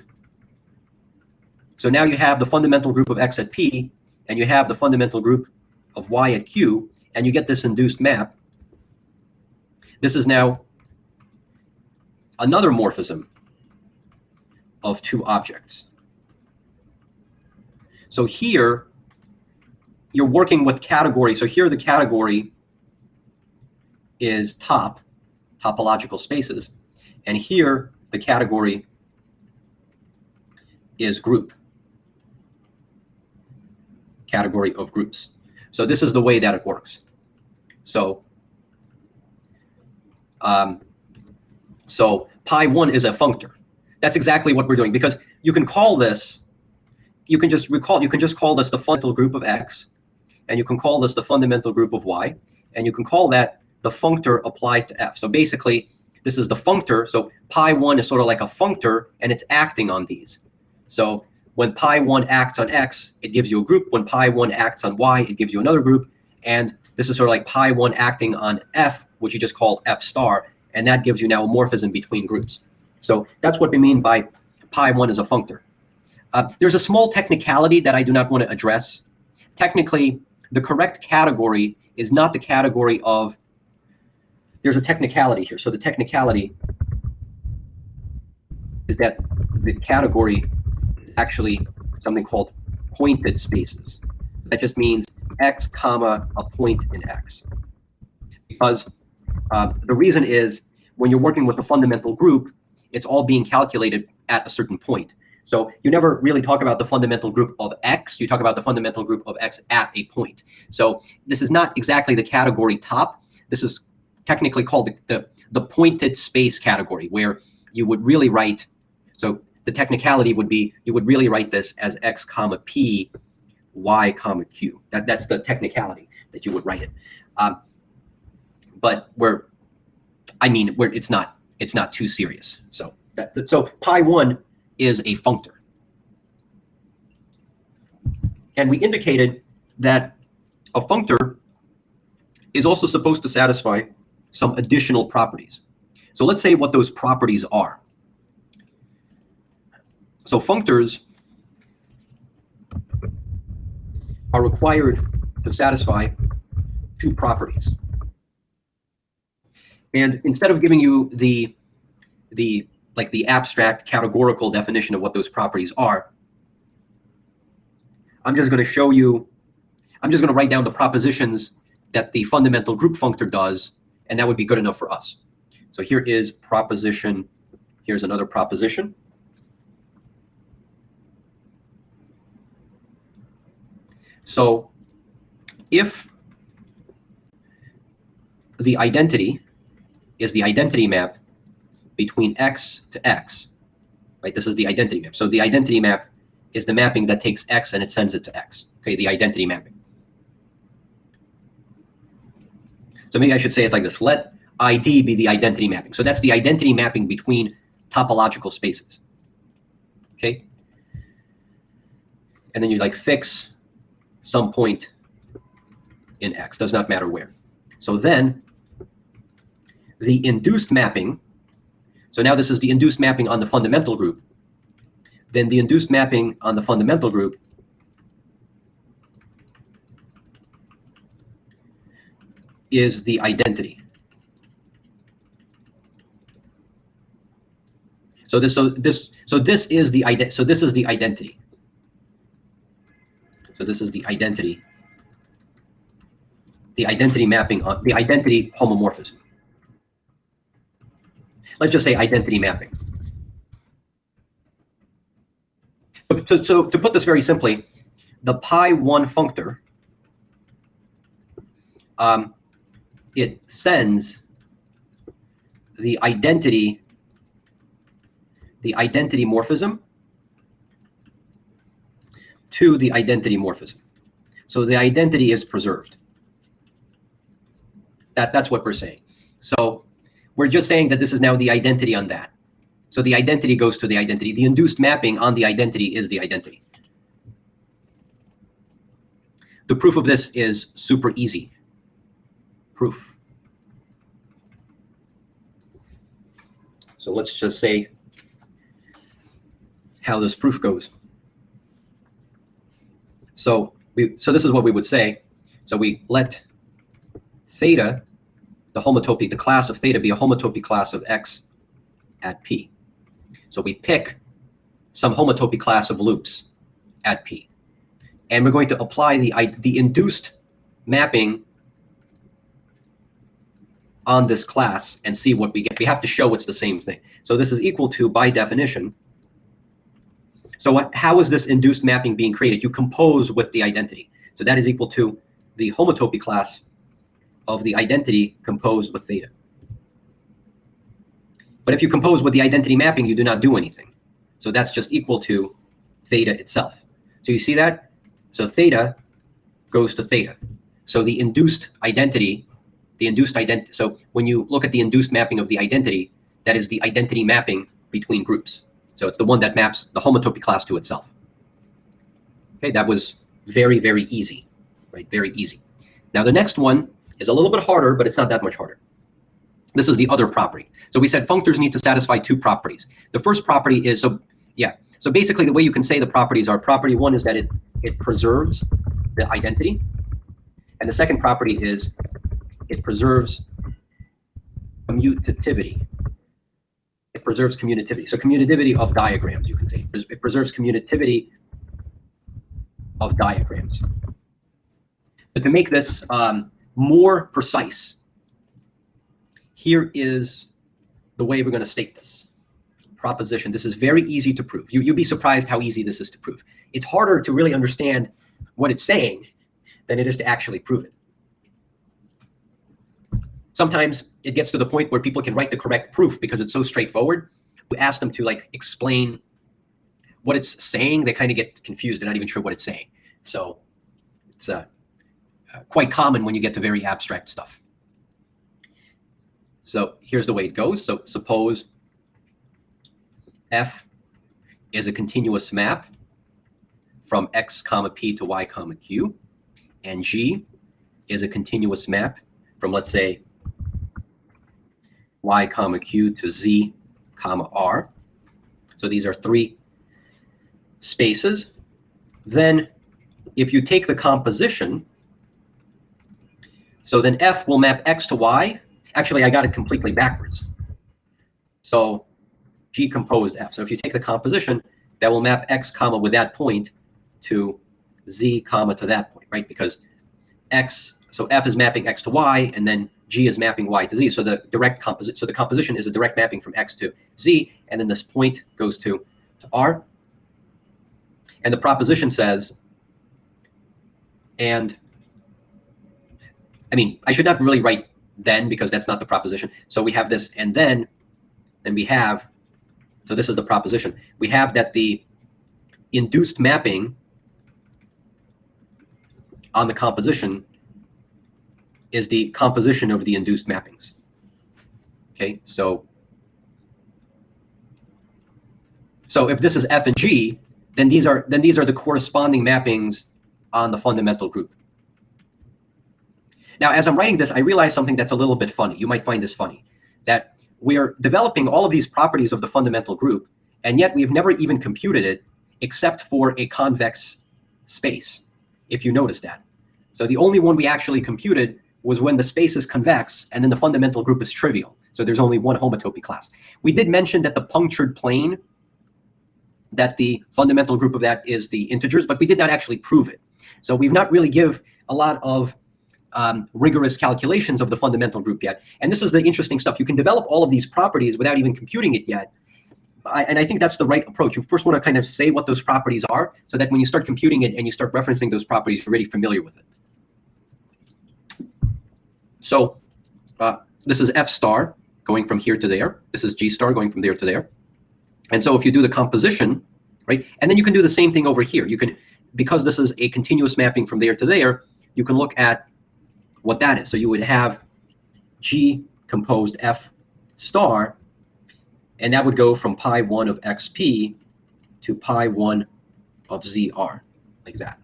so now you have the fundamental group of x at p, and you have the fundamental group of y at q, and you get this induced map. This is now another morphism of two objects. So here, you're working with category. So here the category is topological spaces. And here the category is group, category of groups. So this is the way that it works. So so pi1 is a functor. That's exactly what we're doing, because you can call this, you can just call this the fundamental group of x, and you can call this the fundamental group of y, and you can call that the functor applied to f. So basically, this is the functor. So pi1 is sort of like a functor, and it's acting on these. So when pi1 acts on x, it gives you a group. When pi1 acts on y, it gives you another group. And this is sort of like pi1 acting on f, which you just call f star, and that gives you now a morphism between groups. So that's what we mean by pi1 is a functor. There's a small technicality that I do not want to address. Technically, the correct category is not the category of, there's a technicality here. So the technicality is that the category is actually something called pointed spaces. That just means x comma a point in x. Because the reason is, when you're working with a fundamental group, it's all being calculated at a certain point. So you never really talk about the fundamental group of x, you talk about the fundamental group of x at a point. So this is not exactly the category top. This is technically called the pointed space category, where you would really write, so the technicality would be, you would really write this as x comma p, y comma q. That's the technicality that you would write it. But where it's not too serious. So so pi1 is a functor. And we indicated that a functor is also supposed to satisfy some additional properties. So let's say what those properties are. So functors are required to satisfy two properties. And instead of giving you the abstract categorical definition of what those properties are, I'm just going to show you, I'm just going to write down the propositions that the fundamental group functor does, and that would be good enough for us. So here is proposition, here's another proposition. So if the identity is the identity map between x to x, right? This is the identity map. So the identity map is the mapping that takes x and it sends it to x, okay, the identity mapping. So maybe I should say it like this: let ID be the identity mapping. So that's the identity mapping between topological spaces. Okay? And then you like fix some point in X, does not matter where. So then the induced mapping, so now this is the induced mapping on the fundamental group. Then the induced mapping on the fundamental group is the identity. So this is the identity. So this is the identity. So this is the identity. The identity mapping on the identity homomorphism. Let's just say identity mapping. So to put this very simply, the pi1 functor, it sends the identity morphism to the identity morphism. So the identity is preserved. That's what we're saying. So we're just saying that this is now the identity on that. So the identity goes to the identity. The induced mapping on the identity is the identity. The proof of this is super easy. Proof. So let's just say how this proof goes. So this is what we would say. So we let theta, the homotopy, the class of theta, be a homotopy class of X at P. So we pick some homotopy class of loops at P. And we're going to apply the induced mapping on this class and see what we get. We have to show it's the same thing. So this is equal to, by definition, so how is this induced mapping being created? You compose with the identity. So that is equal to the homotopy class of the identity composed with theta. But if you compose with the identity mapping, you do not do anything. So that's just equal to theta itself. So you see that? So theta goes to theta. So the induced identity, so when you look at the induced mapping of the identity, that is the identity mapping between groups. So it's the one that maps the homotopy class to itself. Okay, that was very, very easy, right? Very easy. Now the next one is a little bit harder, but it's not that much harder. This is the other property. So we said functors need to satisfy two properties. The first property is, so basically the way you can say the properties are, property one is that it preserves the identity. And the second property is it preserves commutativity. It preserves commutativity. So commutativity of diagrams, you can say. It preserves commutativity of diagrams. But to make this more precise, here is the way we're going to state this proposition. This is very easy to prove. You'd be surprised how easy this is to prove. It's harder to really understand what it's saying than it is to actually prove it. Sometimes it gets to the point where people can write the correct proof because it's so straightforward. We ask them to like explain what it's saying. They kind of get confused. They're not even sure what it's saying. So it's quite common when you get to very abstract stuff. So here's the way it goes. So suppose F is a continuous map from X comma P to Y comma Q, and G is a continuous map from, let's say, Y comma Q to Z comma R. So these are three spaces. Then if you take the composition, so then F will map X to Y. Actually, I got it completely backwards. So G composed F. So if you take the composition, that will map X comma with that point to Z comma to that point, right? Because X, so F is mapping X to Y, and then G is mapping Y to Z. So the composition is a direct mapping from X to Z, and then this point goes to R. And the proposition says, and I mean, I should not really write then because that's not the proposition. So we have this, and then we have, so this is the proposition. We have that the induced mapping on the composition is the composition of the induced mappings. Okay, so So if this is F and G, then these are the corresponding mappings on the fundamental group. Now, as I'm writing this, I realize something that's a little bit funny. You might find this funny, that we are developing all of these properties of the fundamental group, and yet we've never even computed it except for a convex space, if you notice that. So the only one we actually computed was when the space is convex and then the fundamental group is trivial. So there's only one homotopy class. We did mention that the punctured plane, that the fundamental group of that is the integers, but we did not actually prove it. So we've not really give a lot of rigorous calculations of the fundamental group yet. And this is the interesting stuff. You can develop all of these properties without even computing it yet. And I think that's the right approach. You first want to kind of say what those properties are so that when you start computing it and you start referencing those properties, you're already familiar with it. So this is F star going from here to there. This is G star going from there to there. And so if you do the composition, right, and then you can do the same thing over here. You can, because this is a continuous mapping from there to there, you can look at what that is. So you would have G composed F star, and that would go from pi 1 of xp to pi 1 of zr, like that.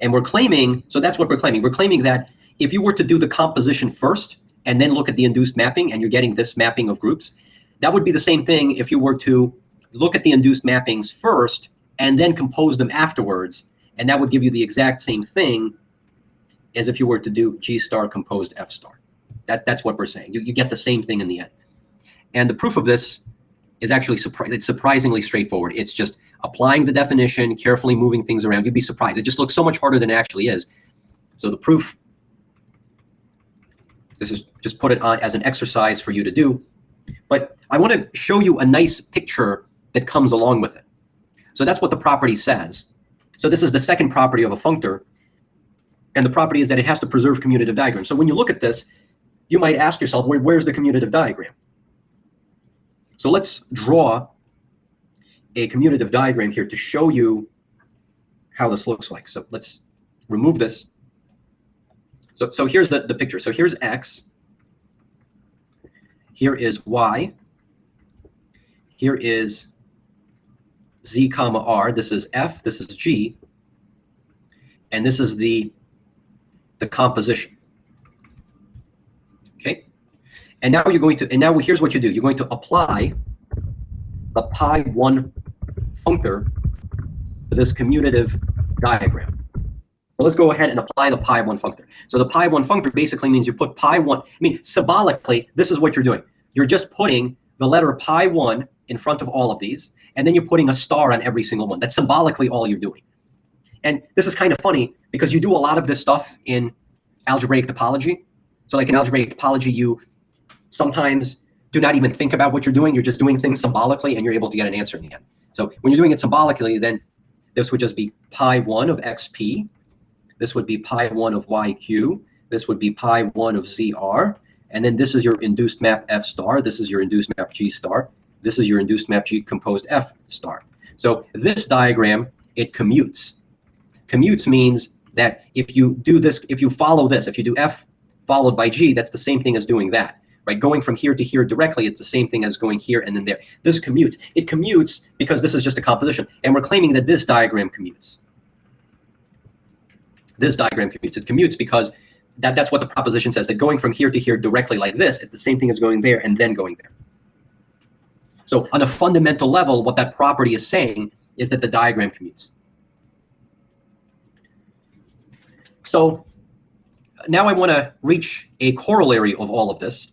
And we're claiming, so that's what we're claiming. We're claiming that if you were to do the composition first and then look at the induced mapping and you're getting this mapping of groups, that would be the same thing if you were to look at the induced mappings first and then compose them afterwards, and that would give you the exact same thing as if you were to do G star composed F star. That's what we're saying. You get the same thing in the end. And the proof of this is actually it's surprisingly straightforward. It's just applying the definition, carefully moving things around. You'd be surprised. It just looks so much harder than it actually is. So the proof, this is just put it on as an exercise for you to do. But I want to show you a nice picture that comes along with it. So that's what the property says. So this is the second property of a functor. And the property is that it has to preserve commutative diagrams. So when you look at this, you might ask yourself, where's the commutative diagram? So let's draw a commutative diagram here to show you how this looks like. So let's remove this. So here's the picture. So here's X. Here is Y. Here is Z comma R. This is F. This is G. And this is the composition. Okay. And now you're going to, and now here's what you do. You're going to apply the pi 1 functor to this commutative diagram. So let's go ahead and apply the pi 1 functor. So the pi 1 functor basically means you put pi 1, I mean, symbolically, this is what you're doing. You're just putting the letter pi 1 in front of all of these, and then you're putting a star on every single one. That's symbolically all you're doing. And this is kind of funny because you do a lot of this stuff in algebraic topology. So like in algebraic topology, you sometimes do not even think about what you're doing. You're just doing things symbolically, and you're able to get an answer in the end. So when you're doing it symbolically, then this would just be pi 1 of xp. This would be pi 1 of yq. This would be pi 1 of zr. And then this is your induced map f star. This is your induced map g star. This is your induced map g composed f star. So this diagram, it commutes. Commutes means that if you do this, if you follow this, if you do f followed by g, that's the same thing as doing that. Right, going from here to here directly, it's the same thing as going here and then there. This commutes. It commutes because this is just a composition, and we're claiming that this diagram commutes. This diagram commutes. It commutes because that's what the proposition says, that going from here to here directly like this, it's the same thing as going there and then going there. So on a fundamental level, what that property is saying is that the diagram commutes. So now I want to reach a corollary of all of this.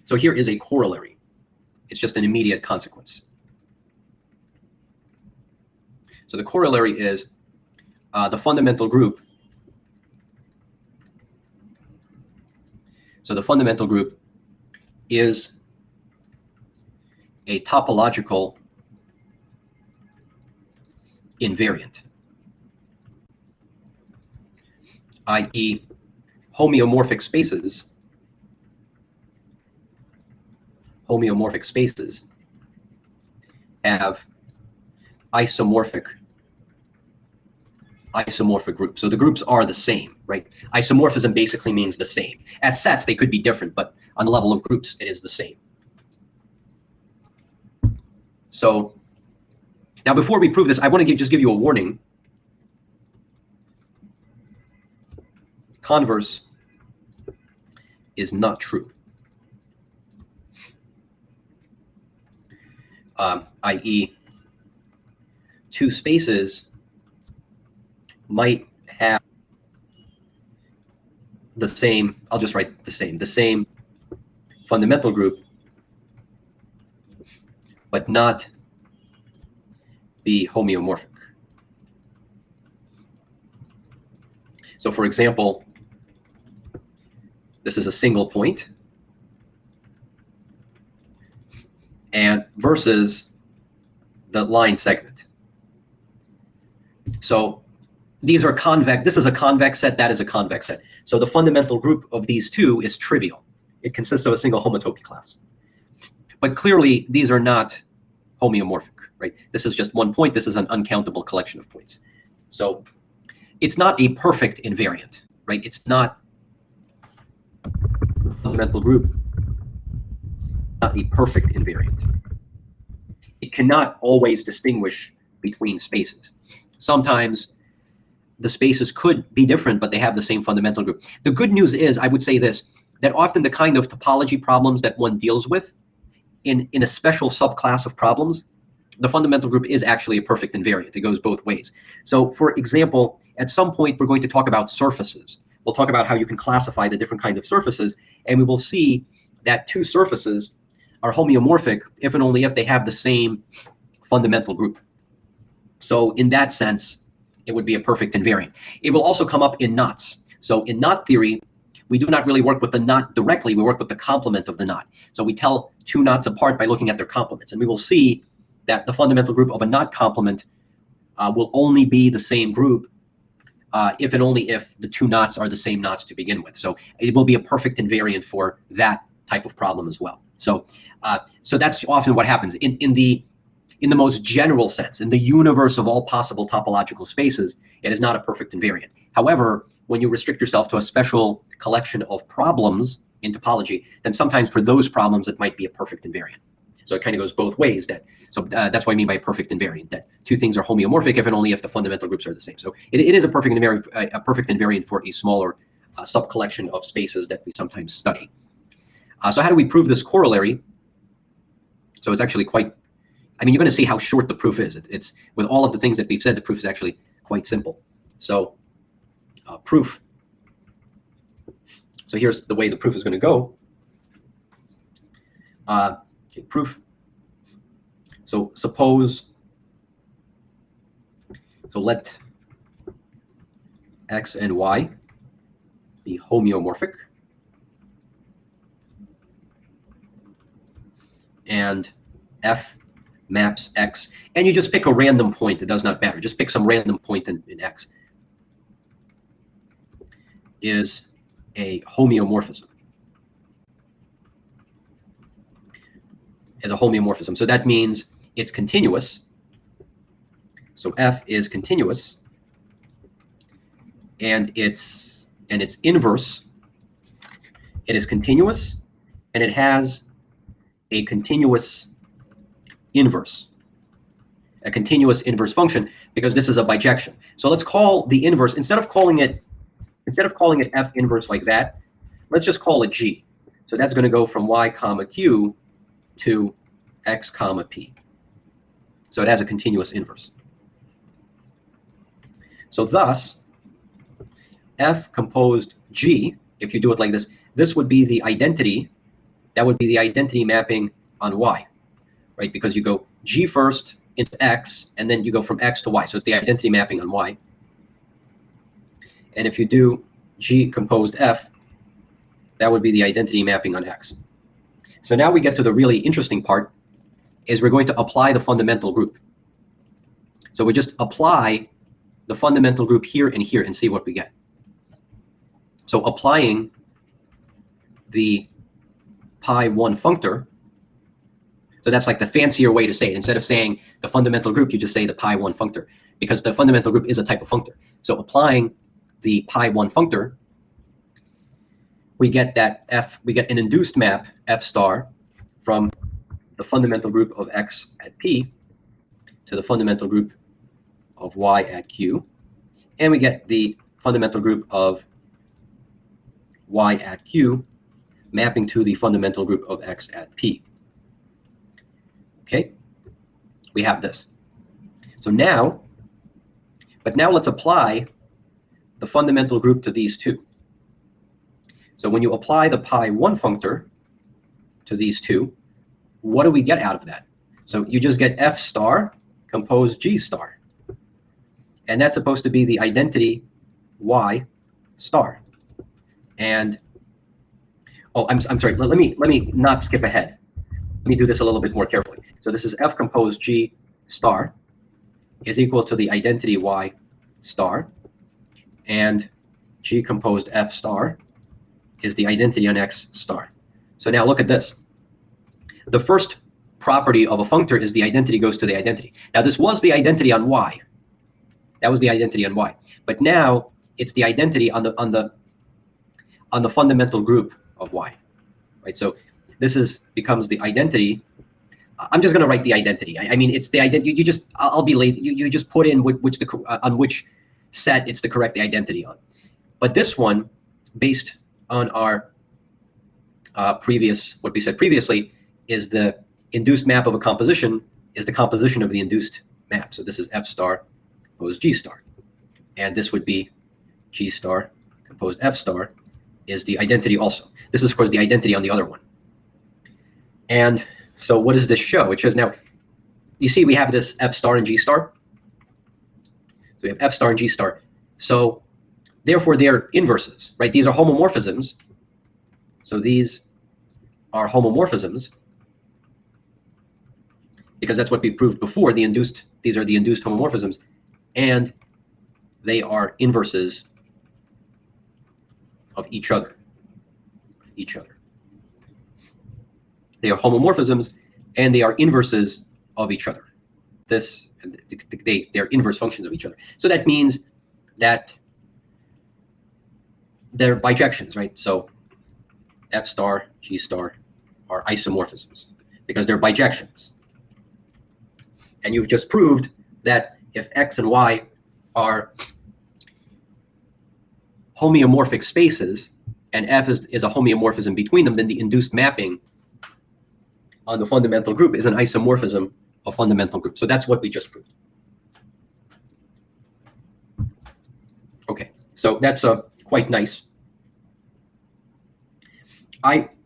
So here is a corollary. It's just an immediate consequence. So the corollary is the fundamental group. So the fundamental group is a topological invariant, i.e. homeomorphic spaces have isomorphic groups. So the groups are the same, right? Isomorphism basically means the same. As sets, they could be different, but on the level of groups, it is the same. So now before we prove this, I want to just give you a warning. Converse is not true. I.e., two spaces might have the same, I'll just write the same fundamental group, but not be homeomorphic. So for example, this is a single point, and versus the line segment. So these are convex. This is a convex set. That is a convex set. So the fundamental group of these two is trivial. It consists of a single homotopy class. But clearly, these are not homeomorphic, right? This is just one point. This is an uncountable collection of points. So it's not a perfect invariant, right? It's not fundamental group, not a perfect invariant. It cannot always distinguish between spaces. Sometimes the spaces could be different, but they have the same fundamental group. The good news is, I would say this, that often the kind of topology problems that one deals with in a special subclass of problems, the fundamental group is actually a perfect invariant. It goes both ways. So for example, at some point, we're going to talk about surfaces. We'll talk about how you can classify the different kinds of surfaces, and we will see that two surfaces are homeomorphic if and only if they have the same fundamental group. So in that sense, it would be a perfect invariant. It will also come up in knots. So in knot theory, we do not really work with the knot directly. We work with the complement of the knot. So we tell two knots apart by looking at their complements. And we will see that the fundamental group of a knot complement will only be the same group if and only if the two knots are the same knots to begin with. So it will be a perfect invariant for that type of problem as well. So so that's often what happens. In the most general sense, in the universe of all possible topological spaces, it is not a perfect invariant. However, when you restrict yourself to a special collection of problems in topology, then sometimes for those problems it might be a perfect invariant. So it kind of goes both ways. That's what I mean by perfect invariant, that two things are homeomorphic if and only if the fundamental groups are the same. So it is a perfect invariant for a smaller subcollection of spaces that we sometimes study. So how do we prove this corollary? So it's actually quite, I mean, you're going to see how short the proof is. It's with all of the things that we've said, the proof is actually quite simple. So proof. So here's the way the proof is going to go. Okay, proof. So suppose, so let x and y be homeomorphic, and f maps x, and you just pick a random point. It does not matter. Just pick some random point in x. Is a homeomorphism. As a homeomorphism. So that means it's continuous. So f is continuous, and its inverse. It is continuous, and it has a continuous inverse. A continuous inverse function, because this is a bijection. So let's call the inverse, instead of calling it f inverse like that, let's just call it g. So that's going to go from y comma q to x comma p. So it has a continuous inverse. So thus, f composed g, if you do it like this, this would be the identity, that would be the identity mapping on y, right? Because you go g first into x, and then you go from x to y. So it's the identity mapping on y. And if you do g composed f, that would be the identity mapping on x. So now we get to the really interesting part, is we're going to apply the fundamental group. So we just apply the fundamental group here and here and see what we get. So applying the pi1 functor, so that's like the fancier way to say it. Instead of saying the fundamental group, you just say the pi1 functor, because the fundamental group is a type of functor. So applying the pi1 functor, we get an induced map F star from the fundamental group of X at P to the fundamental group of Y at Q, and we get the fundamental group of Y at Q mapping to the fundamental group of X at P. Okay, we have this. So now, let's apply the fundamental group to these two. So when you apply the pi1 functor to these two, what do we get out of that? So you just get F star compose G star. And that's supposed to be the identity Y star. And, oh, I'm sorry, let me not skip ahead. Let me do this a little bit more carefully. So this is F compose G star is equal to the identity Y star, and G composed F star is the identity on X star. So now look at this. The first property of a functor is the identity goes to the identity. Now this was the identity on Y. That was the identity on Y. But now it's the identity on the fundamental group of Y. Right? So this becomes the identity. I'm just going to write the identity. I mean, it's the identity. I'll be lazy. You just put in on which set it's the correct identity on. But this one, based on our what we said previously, is the induced map of a composition is the composition of the induced map. So this is F star composed G star, and this would be G star composed F star is the identity also. This is, of course, the identity on the other one. And so what does this show? It shows now, you see we have this F star and G star. So we have F star and G star. So therefore they're inverses, right? These are homomorphisms. So these are homomorphisms because that's what we proved before. These are the induced homomorphisms, and they are inverses of each other. They are homomorphisms, and they are inverses of each other. They're inverse functions of each other. So that means that they're bijections, right? So F star, G star are isomorphisms because they're bijections. And you've just proved that if X and Y are homeomorphic spaces and F is a homeomorphism between them, then the induced mapping on the fundamental group is an isomorphism of fundamental group. So that's what we just proved. Okay, so that's quite nice.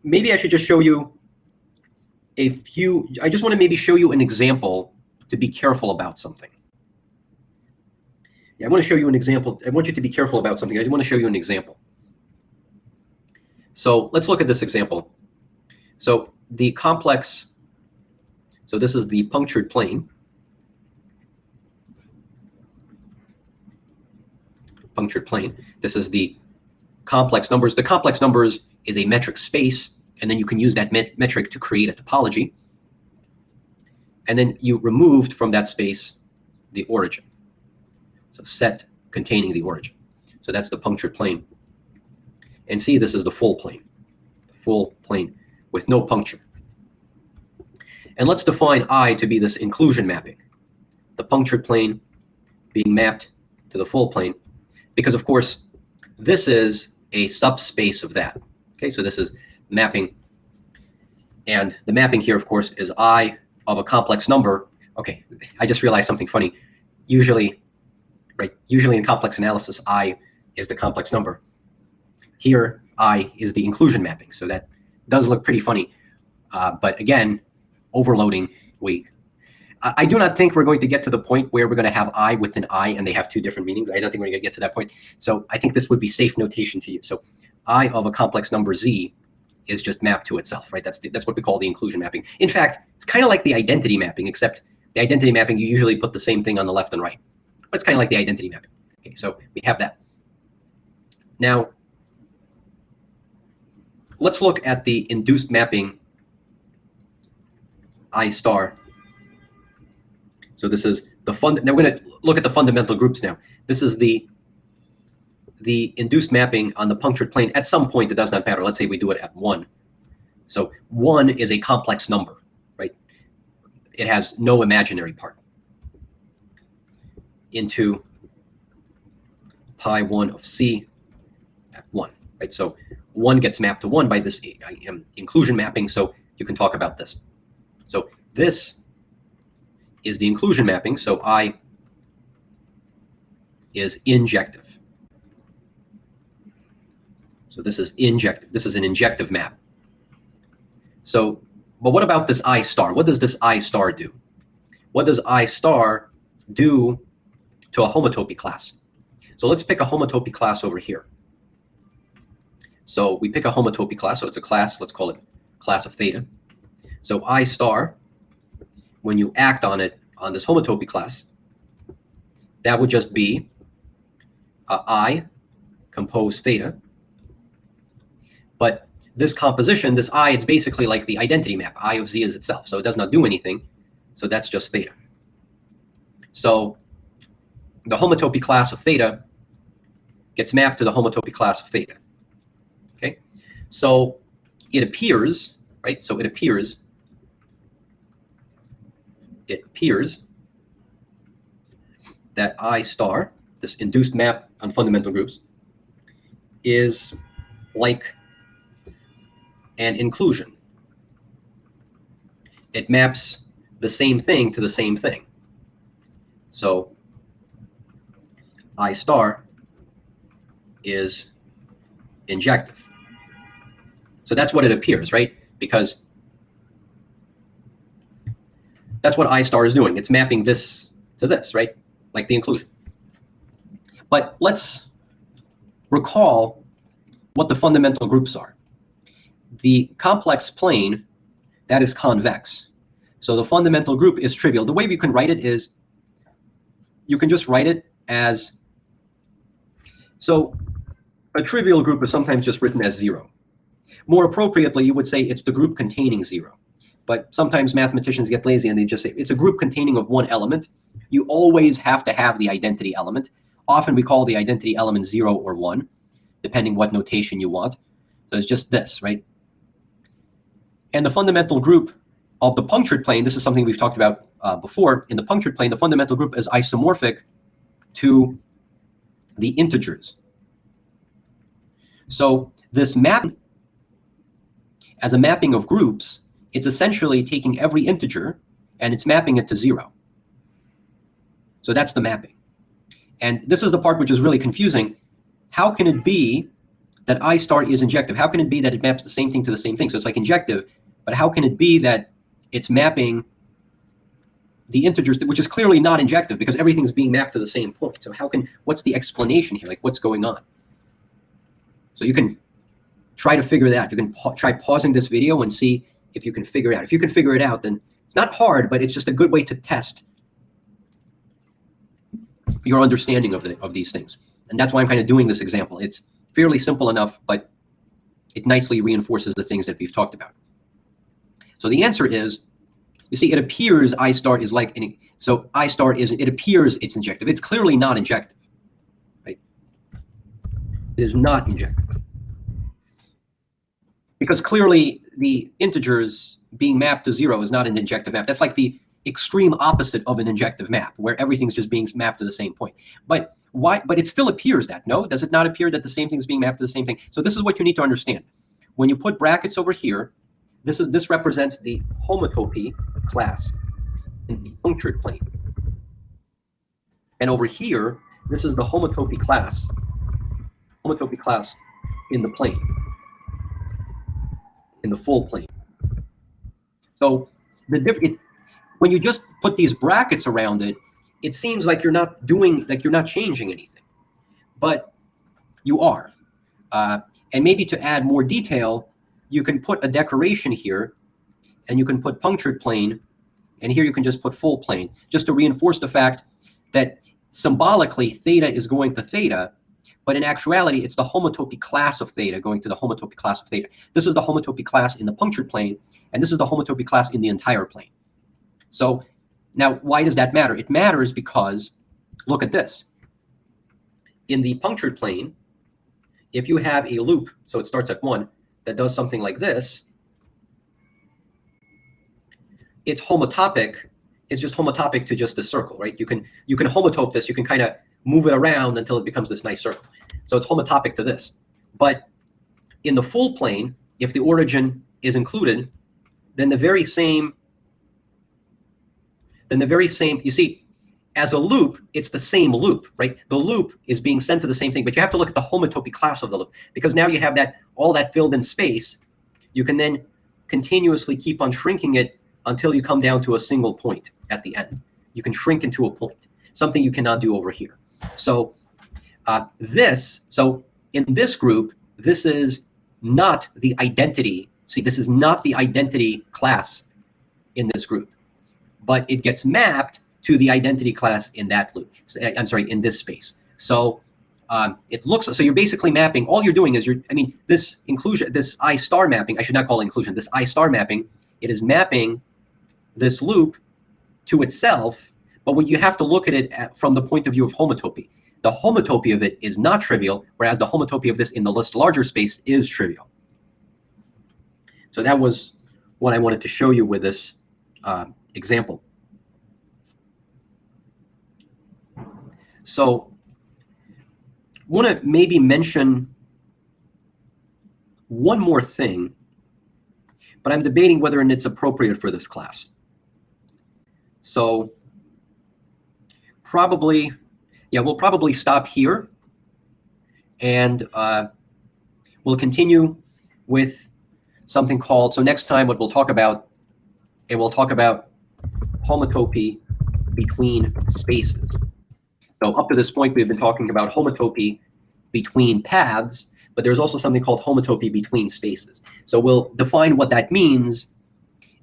Maybe I should just show you I just want to maybe show you an example to be careful about something. Yeah, I want to show you an example. I want you to be careful about something. I just want to show you an example. So let's look at this example. So the complex, so this is the punctured plane. Punctured plane. This is the complex numbers. The complex numbers is a metric space, and then you can use that metric to create a topology. And then you removed from that space the origin. So set containing the origin. So that's the punctured plane. And see, this is the full plane with no puncture. And let's define I to be this inclusion mapping, the punctured plane being mapped to the full plane, because of course this is a subspace of that. Okay, so this is mapping, and the mapping here, of course, is I of a complex number. Okay, I just realized something funny. Usually in complex analysis, I is the complex number. Here, I is the inclusion mapping. So that does look pretty funny. But again, overloading, I do not think we're going to get to the point where we're going to have I with an I and they have two different meanings. I don't think we're going to get to that point. So I think this would be safe notation to use. So I of a complex number Z is just mapped to itself, right? That's what we call the inclusion mapping. In fact, it's kind of like the identity mapping, except the identity mapping, you usually put the same thing on the left and right. But it's kind of like the identity mapping. Okay, so we have that. Now, let's look at the induced mapping I star. So this is the now we're going to look at the fundamental groups now. This is the the induced mapping on the punctured plane at some point, it does not matter. Let's say we do it at 1. So 1 is a complex number, right? It has no imaginary part, into pi 1 of c at 1, right? So 1 gets mapped to 1 by this inclusion mapping, so you can talk about this. So this is the inclusion mapping, so I is injective. So this is injective. This is an injective map. So, but what about this I star? What does this I star do? What does I star do to a homotopy class? So let's pick a homotopy class over here. So we pick a homotopy class, so it's a class, let's call it class of theta. So I star, when you act on it, on this homotopy class, that would just be I compose theta. But this composition, this I, it's basically like the identity map. I of z is itself, so it does not do anything. So that's just theta. So the homotopy class of theta gets mapped to the homotopy class of theta. Okay, so it appears, right? So it appears that I star, this induced map on fundamental groups, is like an inclusion. It maps the same thing to the same thing. So I star is injective. So that's what it appears, right? Because that's what I star is doing. It's mapping this to this, right? Like the inclusion. But let's recall what the fundamental groups are. The complex plane, that is convex. So the fundamental group is trivial. The way you can write it is, you can just write it as, so a trivial group is sometimes just written as 0. More appropriately, you would say it's the group containing 0. But sometimes mathematicians get lazy and they just say it's a group containing of one element. You always have to have the identity element. Often we call the identity element 0 or 1, depending what notation you want. So it's just this, right? And the fundamental group of the punctured plane, this is something we've talked about before. In the punctured plane, the fundamental group is isomorphic to the integers. So this map, as a mapping of groups, it's essentially taking every integer and it's mapping it to 0. So that's the mapping. And this is the part which is really confusing. How can it be that I star is injective? How can it be that it maps the same thing to the same thing? So it's like injective, but how can it be that it's mapping the integers, which is clearly not injective because everything's being mapped to the same point? So how can, what's the explanation here? Like what's going on? So you can try to figure that out. You can try pausing this video and see if you can figure it out. If you can figure it out, then it's not hard, but it's just a good way to test your understanding of these things. And that's why I'm kind of doing this example. It's fairly simple enough, but it nicely reinforces the things that we've talked about. So the answer is, you see, it appears I star is like any, so I star is, it appears it's injective. It's clearly not injective, right? It is not injective. Because clearly the integers being mapped to 0 is not an injective map. That's like the extreme opposite of an injective map, where everything's just being mapped to the same point. But why? But it still appears that, no? Does it not appear that the same thing is being mapped to the same thing? So this is what you need to understand. When you put brackets over here, this represents the homotopy class in the punctured plane. And over here, this is the homotopy class in the plane, in the full plane. So when you just put these brackets around it, it seems like you're not doing, like you're not changing anything, but you are. And maybe to add more detail, you can put a decoration here, and you can put punctured plane, and here you can just put full plane, just to reinforce the fact that symbolically theta is going to theta, but in actuality it's the homotopy class of theta going to the homotopy class of theta. This is the homotopy class in the punctured plane, and this is the homotopy class in the entire plane. So now why does that matter? It matters because, look at this. In the punctured plane, if you have a loop, so it starts at 1, that does something like this, it's homotopic. It's just homotopic to just the circle, right? You can homotope this. You can kind of move it around until it becomes this nice circle. So it's homotopic to this. But in the full plane, if the origin is included, then the very same, you see, as a loop, it's the same loop, right? The loop is being sent to the same thing, but you have to look at the homotopy class of the loop, because now you have that all that filled in space. You can then continuously keep on shrinking it until you come down to a single point at the end. You can shrink into a point, something you cannot do over here. So so in this group, this is not the identity. See, this is not the identity class in this group, but it gets mapped to the identity class in that loop. I'm sorry, in this space. So it looks, so you're basically mapping, all you're doing is this inclusion, this I star mapping, I should not call it inclusion, this I star mapping, it is mapping this loop to itself, but what you have to look at it from the point of view of homotopy. The homotopy of it is not trivial, whereas the homotopy of this in the larger space is trivial. So that was what I wanted to show you with this example. So I want to maybe mention one more thing, but I'm debating whether it's appropriate for this class. So probably, yeah, we'll probably stop here, and we'll continue with something called, so next time what we'll talk about homotopy between spaces. So up to this point, we've been talking about homotopy between paths, but there's also something called homotopy between spaces. So we'll define what that means,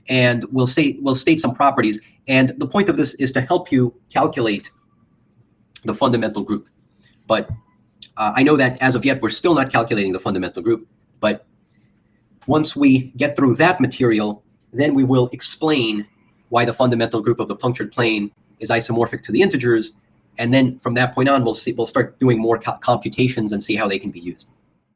and we'll state some properties. And the point of this is to help you calculate the fundamental group. But I know that as of yet, we're still not calculating the fundamental group. But once we get through that material, then we will explain why the fundamental group of the punctured plane is isomorphic to the integers. And then from that point on, we'll start doing more computations and see how they can be used.